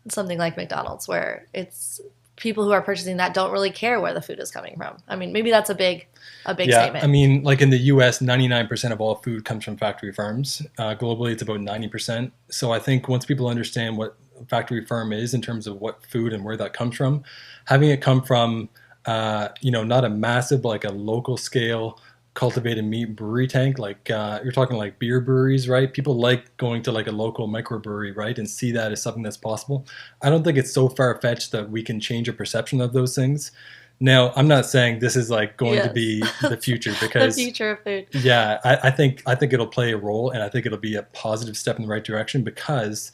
S1: something like McDonald's, where it's people who are purchasing that don't really care where the food is coming from. I mean, maybe that's a big statement.
S2: I mean, like in the US, 99% of all food comes from factory farms. Globally, it's about 90%. So I think once people understand what factory farm is in terms of what food and where that comes from, having it come from, not a massive, like a local scale cultivated meat brewery tank, like you're talking like beer breweries, right? People like going to like a local microbrewery, right? And see that as something that's possible. I don't think it's so far-fetched that we can change a perception of those things. Now, I'm not saying this is like going to be the future, because
S1: the future of food.
S2: Yeah, I think it'll play a role, and I think it'll be a positive step in the right direction, because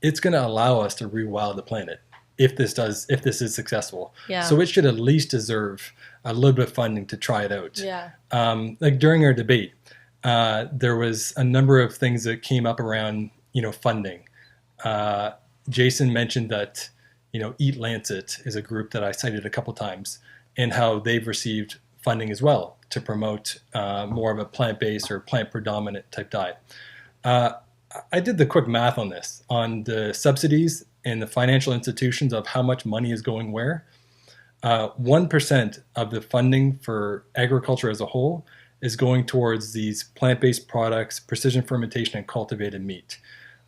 S2: it's going to allow us to rewild the planet if this is successful.
S1: Yeah.
S2: So it should at least deserve a little bit of funding to try it out.
S1: Yeah.
S2: Like during our debate, there was a number of things that came up around, funding. Jason mentioned that Eat Lancet is a group that I cited a couple times, and how they've received funding as well to promote more of a plant-based or plant-predominant type diet. I did the quick math on this, on the subsidies and the financial institutions of how much money is going where. 1% of the funding for agriculture as a whole is going towards these plant-based products, precision fermentation, and cultivated meat.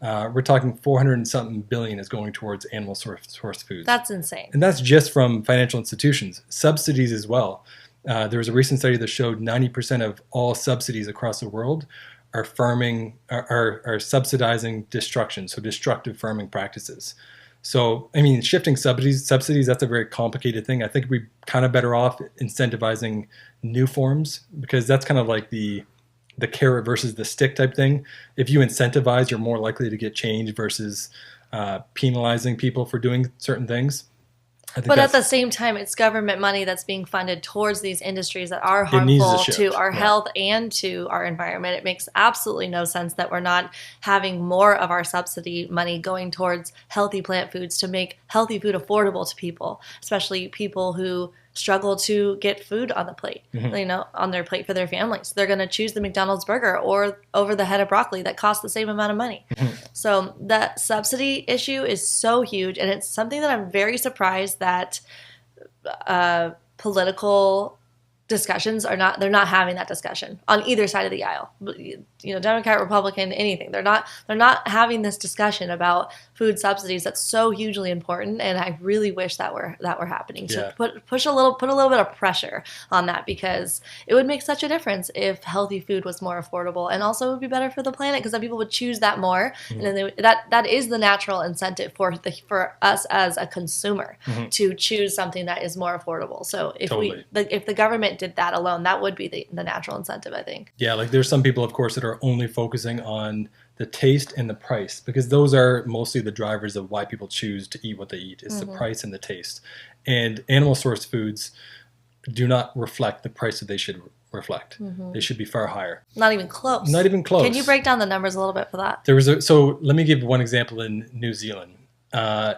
S2: We're talking 400 and something billion is going towards animal source foods.
S1: That's insane.
S2: And that's just from financial institutions. Subsidies as well. There was a recent study that showed 90% of all subsidies across the world are subsidizing destruction, so destructive farming practices. So, I mean, shifting subsidies, that's a very complicated thing. I think we're kind of better off incentivizing new forms, because that's kind of like the carrot versus the stick type thing. If you incentivize, you're more likely to get change versus penalizing people for doing certain things.
S1: But at the same time, it's government money that's being funded towards these industries that are harmful to our health and to our environment. It makes absolutely no sense that we're not having more of our subsidy money going towards healthy plant foods to make healthy food affordable to people, especially people who struggle to get food on the plate, on their plate for their families. They're going to choose the McDonald's burger or over the head of broccoli that costs the same amount of money. So that subsidy issue is so huge, and it's something that I'm very surprised that political discussions they're not having that discussion on either side of the aisle. Democrat, Republican, anything. They're not having this discussion about food subsidies that's so hugely important, and I really wish that were happening. So put a little bit of pressure on that, because it would make such a difference if healthy food was more affordable, and also it would be better for the planet, because then people would choose that more, and then that is the natural incentive for us as a consumer to choose something that is more affordable. So if if the government did that alone, that would be the natural incentive, I think.
S2: Yeah, like there's some people, of course, that are only focusing on the taste and the price, because those are mostly the drivers of why people choose to eat what they eat, is the price and the taste. And animal source foods do not reflect the price that they should reflect. They should be far higher.
S1: Not even close.
S2: Not even close.
S1: Can you break down the numbers a little bit for that?
S2: So let me give one example in New Zealand.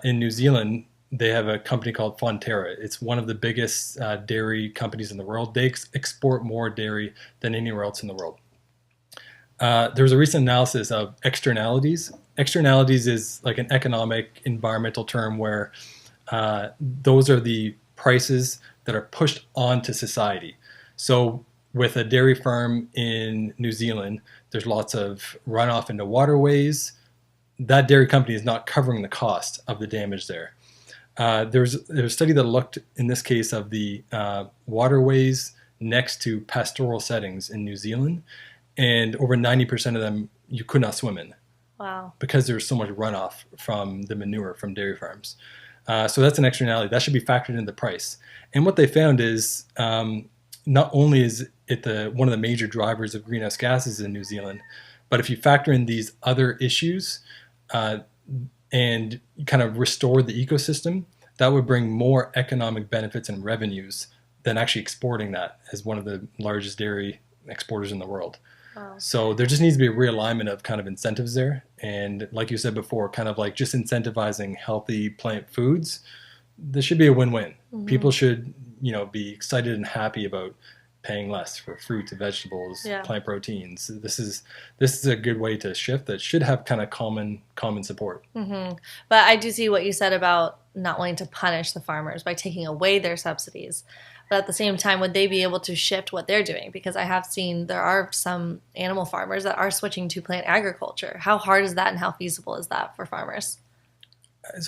S2: In New Zealand, they have a company called Fonterra. It's one of the biggest dairy companies in the world. They export more dairy than anywhere else in the world. There was a recent analysis of externalities. Externalities is like an economic, environmental term where those are the prices that are pushed onto society. So with a dairy farm in New Zealand, there's lots of runoff into waterways. That dairy company is not covering the cost of the damage there. There's a study that looked, in this case, of the waterways next to pastoral settings in New Zealand, and over 90% of them you could not swim in.
S1: Wow. Because
S2: there's so much runoff from the manure from dairy farms. So that's an externality. That should be factored into the price. And what they found is not only is it one of the major drivers of greenhouse gases in New Zealand, but if you factor in these other issues and kind of restore the ecosystem, that would bring more economic benefits and revenues than actually exporting that as one of the largest dairy exporters in the world. Wow. So there just needs to be a realignment of kind of incentives there. And like you said before, kind of like just incentivizing healthy plant foods, this should be a win-win. People should, be excited and happy about paying less for fruits and vegetables, plant proteins. This is a good way to shift that should have kind of common support.
S1: But I do see what you said about not wanting to punish the farmers by taking away their subsidies. But at the same time, would they be able to shift what they're doing? Because I have seen there are some animal farmers that are switching to plant agriculture. How hard is that, and how feasible is that for farmers?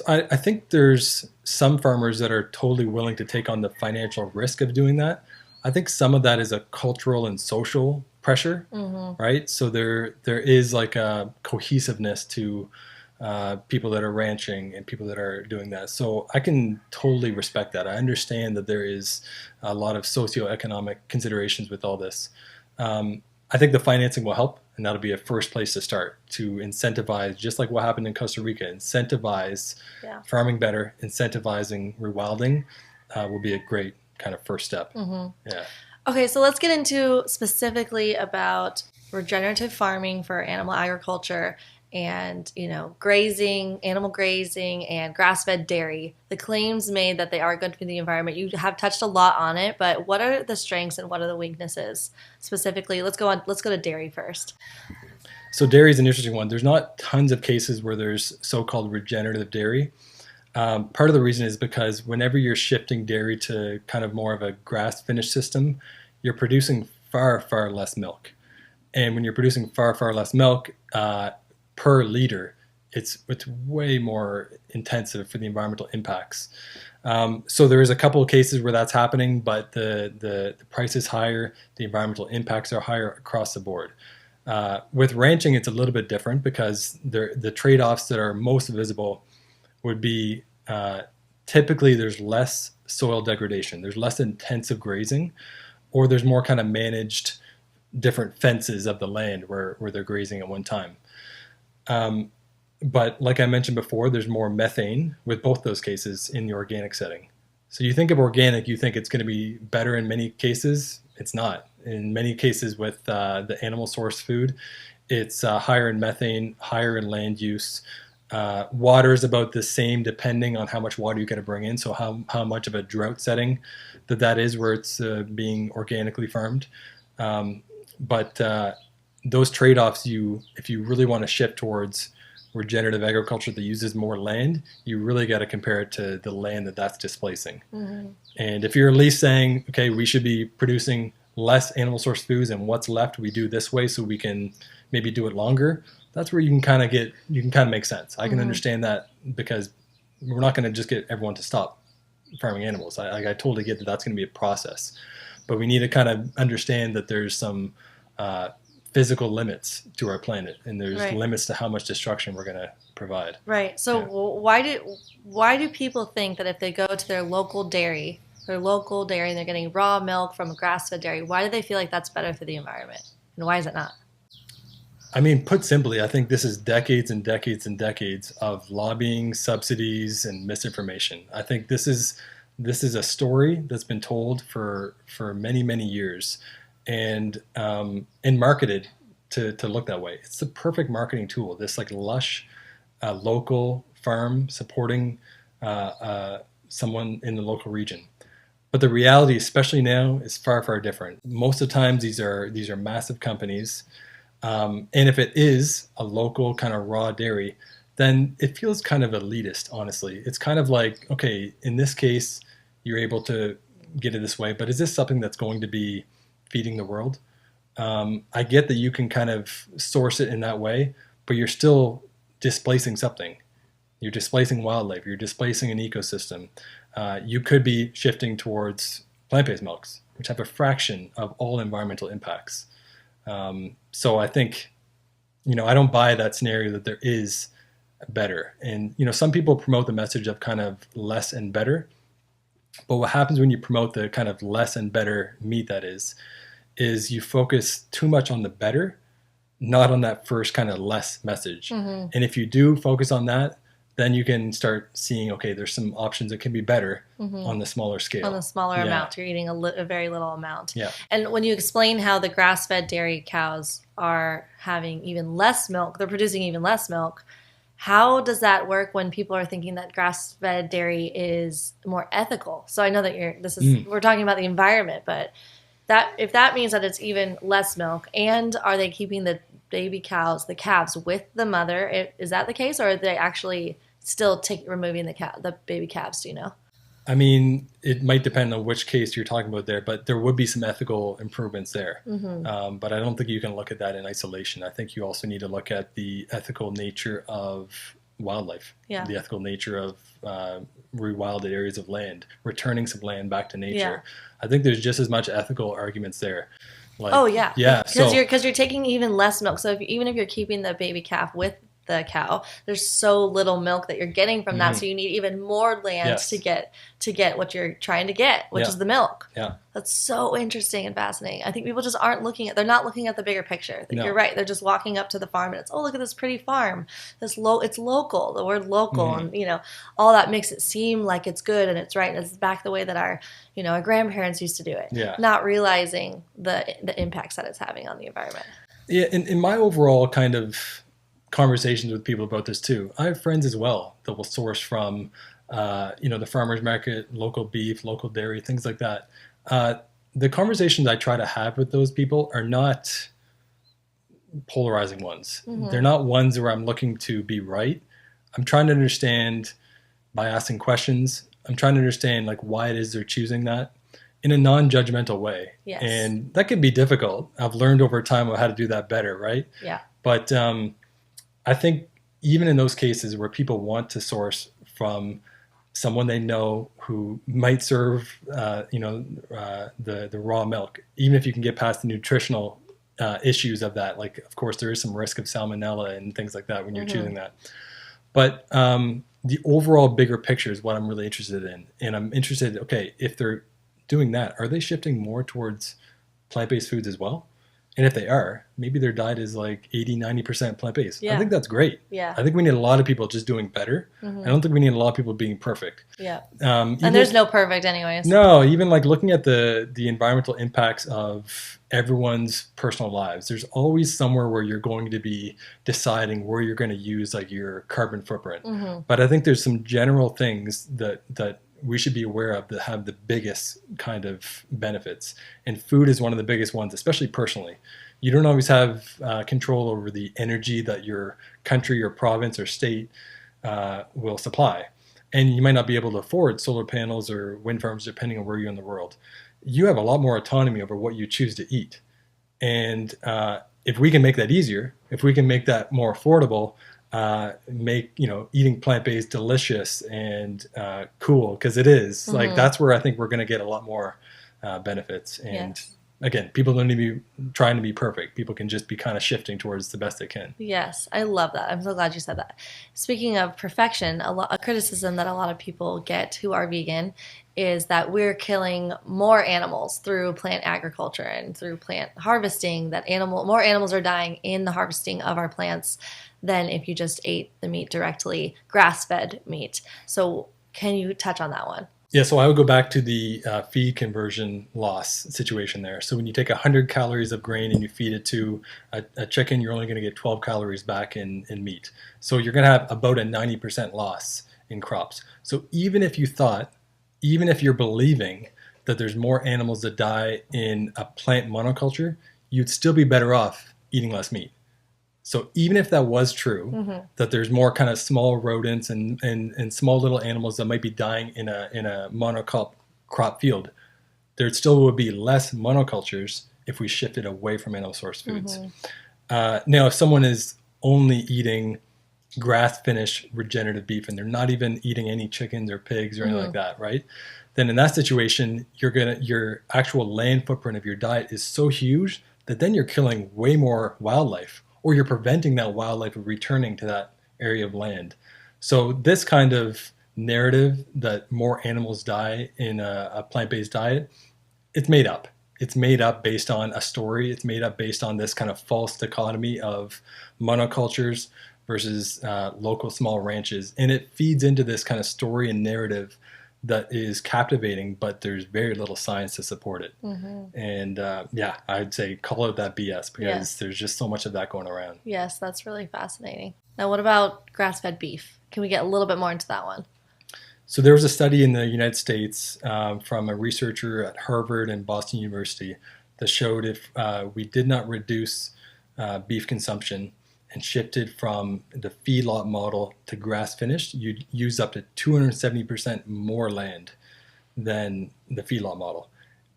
S2: I think there's some farmers that are totally willing to take on the financial risk of doing that. I think some of that is a cultural and social pressure, right? So there is like a cohesiveness to people that are ranching and people that are doing that. So I can totally respect that. I understand that there is a lot of socioeconomic considerations with all this. I think the financing will help, and that'll be a first place to start, to incentivize, just like what happened in Costa Rica, incentivize farming better, incentivizing rewilding will be a great kind of first step. Yeah.
S1: Okay, so let's get into specifically about regenerative farming for animal agriculture and, grazing, animal grazing, and grass-fed dairy, the claims made that they are good for the environment. You have touched a lot on it, but what are the strengths and what are the weaknesses specifically? Let's go to dairy first.
S2: So dairy is an interesting one. There's not tons of cases where there's so-called regenerative dairy. Part of the reason is because whenever you're shifting dairy to kind of more of a grass-finished system, you're producing far, far less milk. And when you're producing far, far less milk per liter, it's way more intensive for the environmental impacts. So there is a couple of cases where that's happening, but the price is higher, the environmental impacts are higher across the board. With ranching, it's a little bit different because the trade-offs that are most visible would be typically there's less soil degradation, there's less intensive grazing, or there's more kind of managed different fences of the land where they're grazing at one time. But like I mentioned before, there's more methane with both those cases in the organic setting. So you think of organic, you think it's going to be better in many cases. It's not. In many cases with the animal source food, it's higher in methane, higher in land use. Water is about the same depending on how much water you got to bring in. So how much of a drought setting that is where it's being organically farmed. But those trade-offs, if you really want to shift towards regenerative agriculture that uses more land, you really got to compare it to the land that's displacing. Mm-hmm. And if you're at least saying, okay, we should be producing less animal source foods and what's left we do this way so we can maybe do it longer, that's where you can kind of make sense. I can understand that because we're not going to just get everyone to stop farming animals. I totally get that that's going to be a process, but we need to kind of understand that there's some physical limits to our planet, and there's limits to how much destruction we're going to provide.
S1: Right. So why do people think that if they go to their local dairy and they're getting raw milk from a grass-fed dairy, why do they feel like that's better for the environment? And why is it not?
S2: I mean, put simply, I think this is decades and decades and decades of lobbying, subsidies, and misinformation. I think this is a story that's been told for many, many years, and marketed to look that way. It's the perfect marketing tool. This like lush, local farm supporting someone in the local region. But the reality, especially now, is far, far different. Most of the times, these are massive companies. And if it is a local kind of raw dairy, then it feels kind of elitist, honestly. It's kind of like, okay, in this case, you're able to get it this way, but is this something that's going to be feeding the world? I get that you can kind of source it in that way, but you're still displacing something. You're displacing wildlife. You're displacing an ecosystem. You could be shifting towards plant-based milks, which have a fraction of all environmental impacts. So I think, I don't buy that scenario that there is better. And, some people promote the message of kind of less and better. But what happens when you promote the kind of less and better meat that is you focus too much on the better, not on that first kind of less message. Mm-hmm. And if you do focus on that, then you can start seeing, okay, there's some options that can be better on the smaller scale. On
S1: the smaller amount. You're eating a very little amount.
S2: Yeah.
S1: And when you explain how the grass-fed dairy cows are having even less milk, they're producing even less milk, how does that work when people are thinking that grass-fed dairy is more ethical? So I know that we're talking about the environment, but if that means that it's even less milk, and are they keeping the baby cows, the calves, with the mother? Is that the case, or are they actually still removing the baby calves? Do you know?
S2: I mean, it might depend on which case you're talking about there, but there would be some ethical improvements there. Mm-hmm. But I don't think you can look at that in isolation. I think you also need to look at the ethical nature of wildlife, the ethical nature of rewilded areas of land, returning some land back to nature. Yeah. I think there's just as much ethical arguments there. Yeah.
S1: Because you're taking even less milk. So even if you're keeping the baby calf with the cow, there's so little milk that you're getting from that. So you need even more land to get what you're trying to get, which is the milk.
S2: Yeah.
S1: That's so interesting and fascinating. I think people just they're not looking at the bigger picture. You're right. They're just walking up to the farm and it's, oh, look at this pretty farm. It's local. The word local and, all that makes it seem like it's good and it's right. And it's back the way that our grandparents used to do it.
S2: Yeah.
S1: Not realizing the impacts that it's having on the environment.
S2: Yeah. In my overall kind of conversations with people about this too. I have friends as well that will source from, the farmer's market, local beef, local dairy, things like that. The conversations I try to have with those people are not polarizing ones. They're not ones where I'm looking to be right. I'm trying to understand by asking questions. I'm trying to understand like why it is they're choosing that in a non-judgmental way.
S1: Yes.
S2: And that can be difficult. I've learned over time how to do that better, right?
S1: Yeah.
S2: But I think even in those cases where people want to source from someone they know who might serve, the raw milk, even if you can get past the nutritional issues of that, like of course there is some risk of salmonella and things like that when you're choosing that. But the overall bigger picture is what I'm really interested in, and I'm interested. Okay, if they're doing that, are they shifting more towards plant-based foods as well? And if they are, maybe their diet is like 80-90% plant-based.
S1: Yeah.
S2: I think that's great.
S1: Yeah.
S2: I think we need a lot of people just doing better. I don't think we need a lot of people being perfect.
S1: Yeah. And there's no perfect anyways.
S2: No, even like looking at the environmental impacts of everyone's personal lives, there's always somewhere where you're going to be deciding where you're going to use like your carbon footprint. But I think there's some general things that we should be aware of that have the biggest kind of benefits. And food is one of the biggest ones, especially personally. You don't always have control over the energy that your country or province or state will supply. And you might not be able to afford solar panels or wind farms depending on where you're in the world. You have a lot more autonomy over what you choose to eat. And if we can make that easier, if we can make that more affordable, make eating plant-based delicious and cool, because it is like that's where I think we're going to get a lot more benefits. And again, people don't need to be trying to be perfect. People can just be kind of shifting towards the best they can.
S1: Yes, I love that. I'm so glad you said that. Speaking of perfection, a criticism that a lot of people get who are vegan is that we're killing more animals through plant agriculture and through plant harvesting, that more animals are dying in the harvesting of our plants than if you just ate the meat directly, grass-fed meat. So can you touch on that one?
S2: Yeah, so I would go back to the feed conversion loss situation there. So when you take 100 calories of grain and you feed it to a chicken, you're only going to get 12 calories back in meat. So you're going to have about a 90% loss in crops. So even if you're believing that there's more animals that die in a plant monoculture, you'd still be better off eating less meat. So even if that was true, that there's more kind of small rodents and small little animals that might be dying in a monocrop field, there still would be less monocultures if we shifted away from animal source foods. Now, if someone is only eating grass-finished regenerative beef and they're not even eating any chickens or pigs or anything like that, right? Then in that situation, your actual land footprint of your diet is so huge that then you're killing way more wildlife, or you're preventing that wildlife from returning to that area of land. So this kind of narrative that more animals die in a plant-based diet, it's made up. It's made up based on a story. It's made up based on this kind of false dichotomy of monocultures versus local small ranches. And it feeds into this kind of story and narrative that is captivating, but there's very little science to support it. And I'd say call out that BS, because there's just so much of that going around.
S1: Yes, that's really fascinating. Now, what about grass-fed beef? Can we get a little bit more into that one?
S2: So there was a study in the United States from a researcher at Harvard and Boston University that showed if we did not reduce beef consumption and shifted from the feedlot model to grass finished, you'd use up to 270% more land than the feedlot model.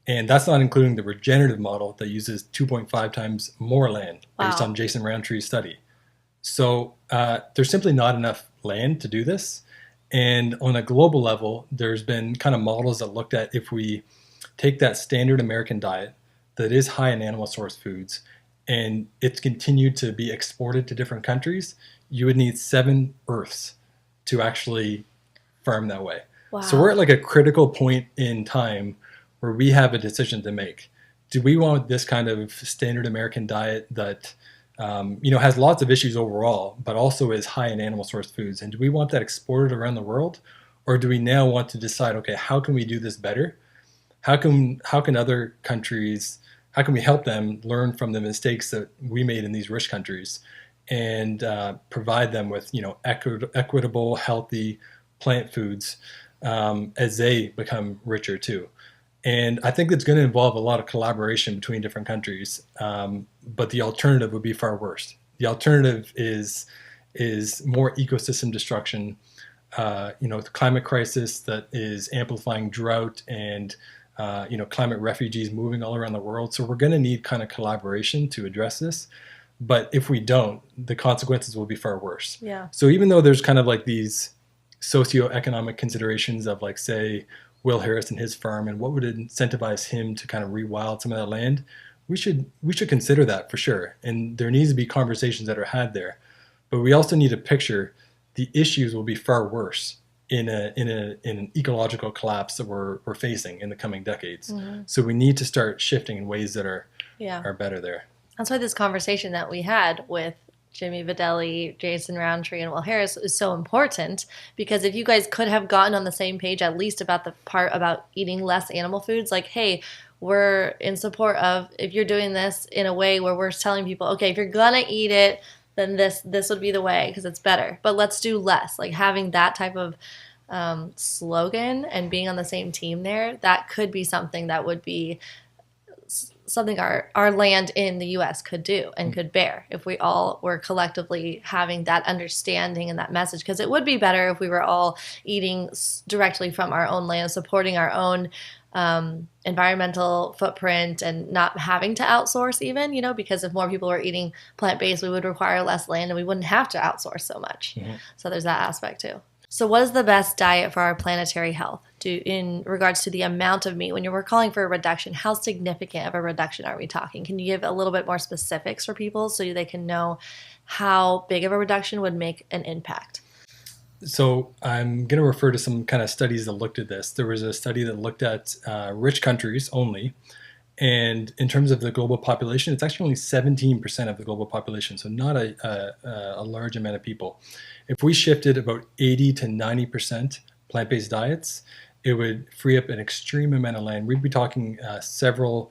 S2: And that's not including the regenerative model that uses 2.5 times more land based on Jason Roundtree's study. So there's simply not enough land to do this. And on a global level, there's been kind of models that looked at if we take that standard American diet that is high in animal source foods and it's continued to be exported to different countries, you would need 7 Earths to actually farm that way. Wow. So we're at like a critical point in time where we have a decision to make. Do we want this kind of standard American diet that has lots of issues overall, but also is high in animal source foods? And do we want that exported around the world? Or do we now want to decide, okay, how can we do this better? How can other countries, how can we help them learn from the mistakes that we made in these rich countries and provide them with equitable, healthy plant foods as they become richer too. And I think it's going to involve a lot of collaboration between different countries. But the alternative would be far worse. The alternative is more ecosystem destruction. The climate crisis that is amplifying drought and climate refugees moving all around the world. So we're going to need kind of collaboration to address this. But if we don't, the consequences will be far worse.
S1: Yeah.
S2: So even though there's kind of like these socioeconomic considerations of, like, say, Will Harris and his farm and what would incentivize him to kind of rewild some of that land, we should consider that for sure. And there needs to be conversations that are had there. But we also need to picture the issues will be far worse in an ecological collapse that we're facing in the coming decades. Mm-hmm. So we need to start shifting in ways that are better there.
S1: That's why this conversation that we had with Jimmy Videlli, Jason Roundtree, and Will Harris is so important, because if you guys could have gotten on the same page, at least about the part about eating less animal foods, like, hey, we're in support of, if you're doing this in a way where we're telling people, okay, if you're gonna eat it, then this would be the way because it's better, but let's do less. Like, having that type of slogan and being on the same team there, that could be something that would be something our land in the U.S. could do and could bear if we all were collectively having that understanding and that message. Because it would be better if we were all eating directly from our own land, supporting our own environmental footprint and not having to outsource even, because if more people were eating plant-based, we would require less land and we wouldn't have to outsource so much. Mm-hmm. So there's that aspect too. So what is the best diet for our planetary health in regards to the amount of meat? When we're calling for a reduction, how significant of a reduction are we talking? Can you give a little bit more specifics for people so they can know how big of a reduction would make an impact?
S2: So I'm going to refer to some kind of studies that looked at this. There was a study that looked at rich countries only. And in terms of the global population, it's actually only 17% of the global population, so not a large amount of people. If we shifted about 80 to 90% plant-based diets, it would free up an extreme amount of land. We'd be talking several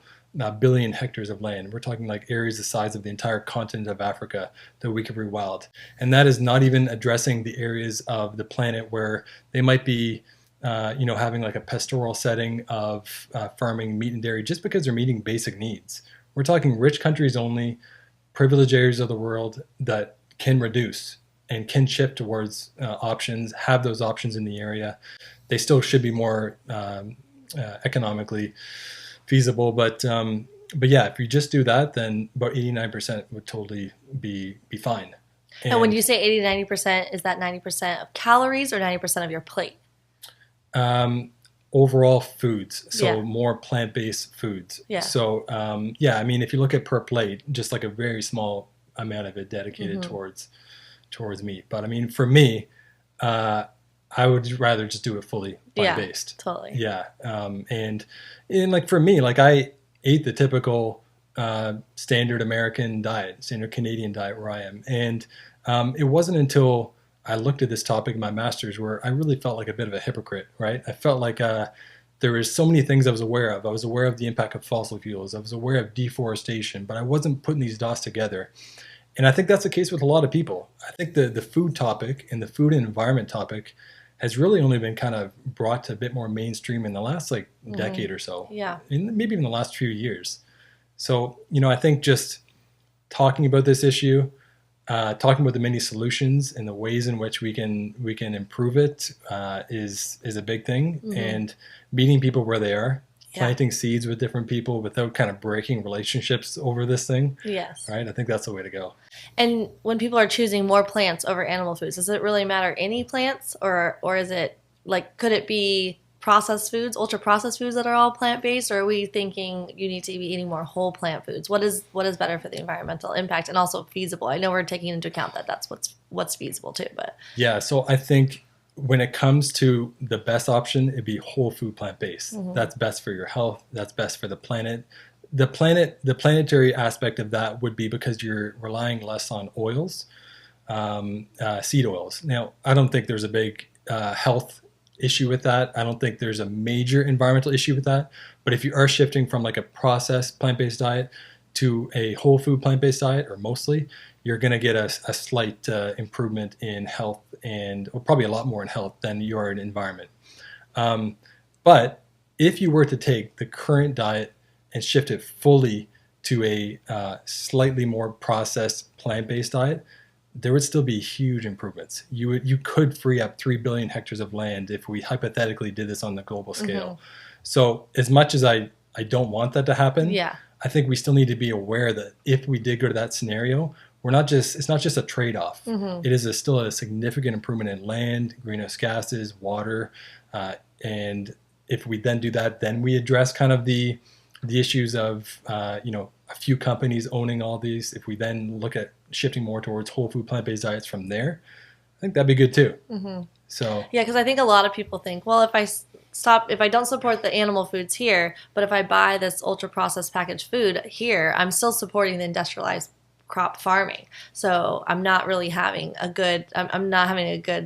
S2: billion hectares of land. We're talking like areas the size of the entire continent of Africa that we could rewild. And that is not even addressing the areas of the planet where they might be having like a pastoral setting of farming meat and dairy just because they're meeting basic needs. We're talking rich countries only, privileged areas of the world that can reduce and can shift towards options, have those options in the area. They still should be more economically feasible, but yeah, if you just do that, then about 89% would totally be fine.
S1: And when you say 80 to 90%, is that 90% of calories or 90% of your plate?
S2: Overall foods, so more plant-based foods.
S1: Yeah.
S2: So I mean, if you look at per plate, just like a very small amount of it dedicated towards meat. But I mean, for me, I would rather just do it fully plant-based.
S1: Yeah, totally.
S2: Yeah. And like for me, like I ate the typical standard American diet, standard Canadian diet where I am, and it wasn't until I looked at this topic in my master's where I really felt like a bit of a hypocrite, right? I felt like there was so many things I was aware of. I was aware of the impact of fossil fuels. I was aware of deforestation, but I wasn't putting these dots together. And I think that's the case with a lot of people. I think the food topic and the food and environment topic has really only been kind of brought to a bit more mainstream in the last decade or so.
S1: Yeah.
S2: And maybe even the last few years. So, I think just talking about this issue, talking about the many solutions and the ways in which we can improve it is a big thing. Mm-hmm. And meeting people where they are, planting seeds with different people without kind of breaking relationships over this thing.
S1: Yes.
S2: Right? I think that's the way to go.
S1: And when people are choosing more plants over animal foods, does it really matter any plants or is it like, could it be processed foods, ultra processed foods that are all plant-based, or are we thinking you need to be eating more whole plant foods? What is better for the environmental impact and also feasible? I know we're taking into account that that's what's feasible too, but
S2: yeah. So I think when it comes to the best option, it'd be whole food plant-based. Mm-hmm. That's best for your health. That's best for the planet. The planetary aspect of that would be because you're relying less on oils, seed oils. Now, I don't think there's a big health issue with that. I don't think there's a major environmental issue with that. But if you are shifting from like a processed plant-based diet to a whole food plant-based diet, or mostly, you're going to get a slight improvement in health or probably a lot more in health than you are in environment. But if you were to take the current diet and shift it fully to a slightly more processed plant-based diet, there would still be huge improvements. You could free up 3 billion hectares of land if we hypothetically did this on the global scale. So as much as I don't want that to happen, I think we still need to be aware that if we did go to that scenario, it's not just a trade-off. It is still a significant improvement in land, greenhouse gases, water, and if we then do that, then we address kind of the issues of a few companies owning all these. If we then look at shifting more towards whole food plant-based diets from there, I think that'd be good too. So
S1: yeah, because I think a lot of people think, well, if I don't support the animal foods here, but if I buy this ultra processed packaged food here, I'm still supporting the industrialized crop farming. So I'm not really having a good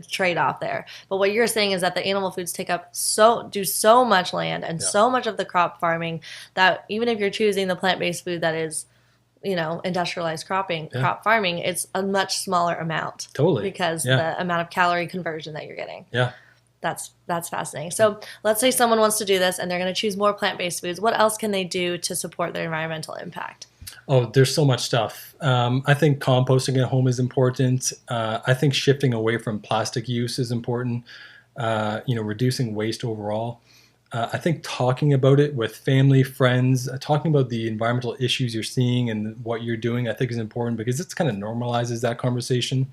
S1: trade-off there. But what you're saying is that the animal foods do so much land and so much of the crop farming that even if you're choosing the plant-based food that is, industrialized crop farming, it's a much smaller amount.
S2: Totally.
S1: Because the amount of calorie conversion that you're getting.
S2: Yeah.
S1: That's fascinating. So let's say someone wants to do this and they're going to choose more plant-based foods. What else can they do to support their environmental impact?
S2: Oh, there's so much stuff. I think composting at home is important. I think shifting away from plastic use is important. Reducing waste overall. I think talking about it with family, friends, talking about the environmental issues you're seeing and what you're doing, I think is important because it kind of normalizes that conversation.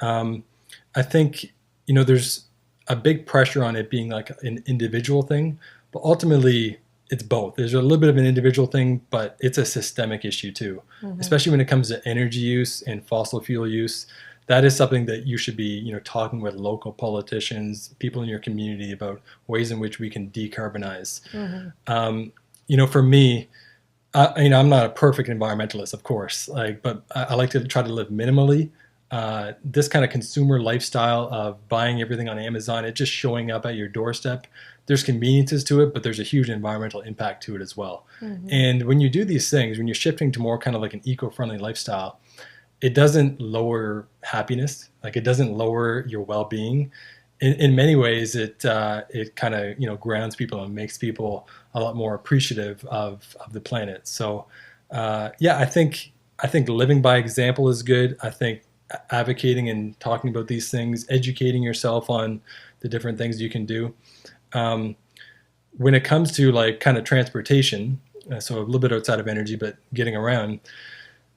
S2: I think, there's a big pressure on it being like an individual thing, but ultimately it's both. There's a little bit of an individual thing, but it's a systemic issue too, especially when it comes to energy use and fossil fuel use. That is something that you should be, talking with local politicians, people in your community about ways in which we can decarbonize. For me, I'm not a perfect environmentalist, of course, but I like to try to live minimally. This kind of consumer lifestyle of buying everything on Amazon, it just showing up at your doorstep, there's conveniences to it, but there's a huge environmental impact to it as well. And when you do these things, when you're shifting to more kind of like an eco-friendly lifestyle, it doesn't lower happiness. Like it doesn't lower your well-being. In many ways, it kind of grounds people and makes people a lot more appreciative of the planet. So I think living by example is good. I think advocating and talking about these things, educating yourself on the different things you can do. When it comes to like kind of transportation, so a little bit outside of energy, but getting around,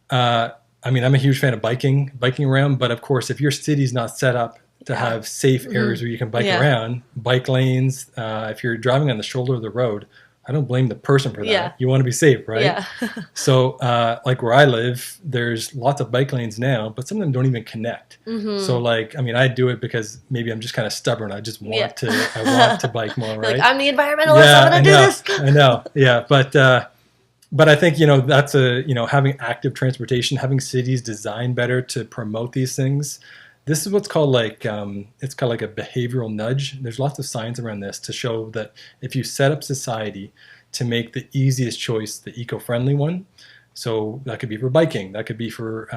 S2: I'm a huge fan of biking around, but of course, if your city's not set up to have safe areas where you can bike around, bike lanes, if you're driving on the shoulder of the road, I don't blame the person for that. Yeah. You want to be safe, right? Yeah. So like where I live, there's lots of bike lanes now, but some of them don't even connect. So I do it because maybe I'm just kind of stubborn. I just want to bike more, right?
S1: Like, I'm the environmentalist, I'm going to do this.
S2: I know. Yeah. But I think, that's having active transportation, having cities designed better to promote these things. This is what's called it's called like a behavioral nudge. There's lots of science around this to show that if you set up society to make the easiest choice, the eco-friendly one, so that could be for biking, that could be for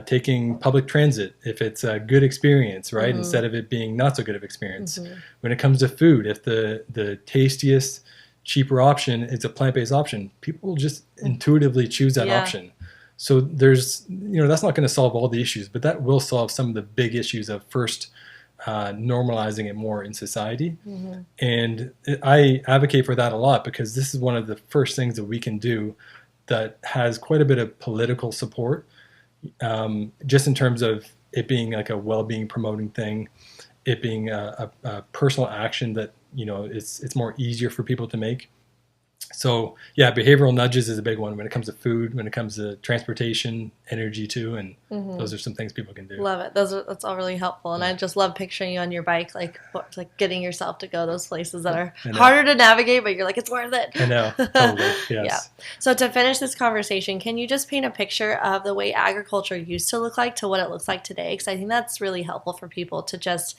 S2: taking public transit, if it's a good experience, right? Instead of it being not so good of experience. When it comes to food, if the tastiest, cheaper option is a plant-based option, people will just intuitively choose that option. So there's, that's not going to solve all the issues, but that will solve some of the big issues of first normalizing it more in society. And I advocate for that a lot because this is one of the first things that we can do that has quite a bit of political support, just in terms of it being like a well-being promoting thing, it being a personal action that, it's more easier for people to make. So behavioral nudges is a big one when it comes to food, when it comes to transportation, energy too, and those are some things people can do.
S1: Love it. That's all really helpful, and I just love picturing you on your bike, like getting yourself to go those places that are harder to navigate, but you're like, it's worth it.
S2: I know, totally. Yes.
S1: Yeah. So to finish this conversation, can you just paint a picture of the way agriculture used to look like to what it looks like today? Because I think that's really helpful for people to just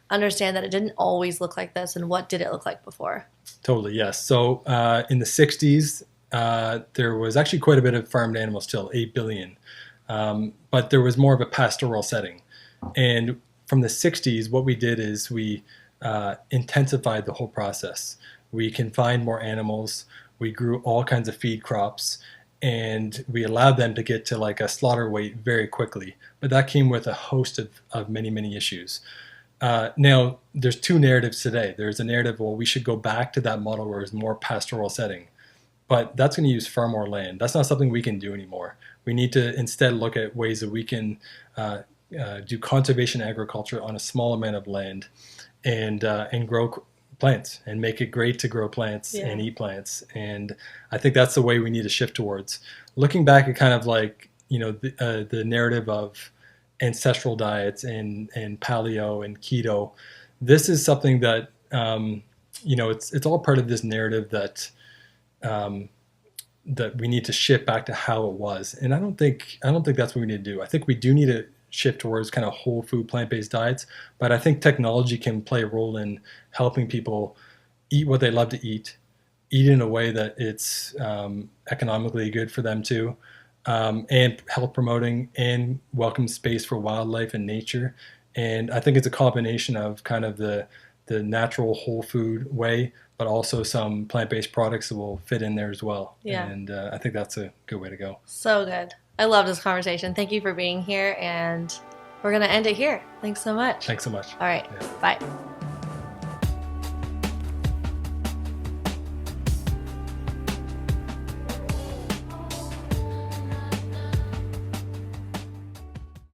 S1: understand that it didn't always look like this, and what did it look like before?
S2: Totally, yes. So in the 60s, there was actually quite a bit of farmed animals still, 8 billion. but there was more of a pastoral setting. And from the 60s, what we did is we intensified the whole process. We confined more animals. We grew all kinds of feed crops, and we allowed them to get to like a slaughter weight very quickly. But that came with a host of many, many issues. Now, there's two narratives today. There's a narrative, well, we should go back to that model where it's more pastoral setting. But that's going to use far more land. That's not something we can do anymore. We need to instead look at ways that we can do conservation agriculture on a small amount of land and grow plants and make it great to grow plants and eat plants. And I think that's the way we need to shift towards. Looking back at kind of like, the narrative of ancestral diets and paleo and keto, this is something that, it's all part of this narrative that that we need to shift back to how it was. And I don't think that's what we need to do. I think we do need to shift towards kind of whole food, plant-based diets, but I think technology can play a role in helping people eat what they love to eat in a way that it's economically good for them too, and health promoting and welcome space for wildlife and nature. And I think it's a combination of kind of the natural whole food way, but also some plant-based products that will fit in there as well.
S1: Yeah.
S2: And I think that's a good way to go.
S1: So good. I love this conversation. Thank you for being here, and we're going to end it here. Thanks so much.
S2: Thanks so much.
S1: All right.
S2: Yeah.
S1: Bye.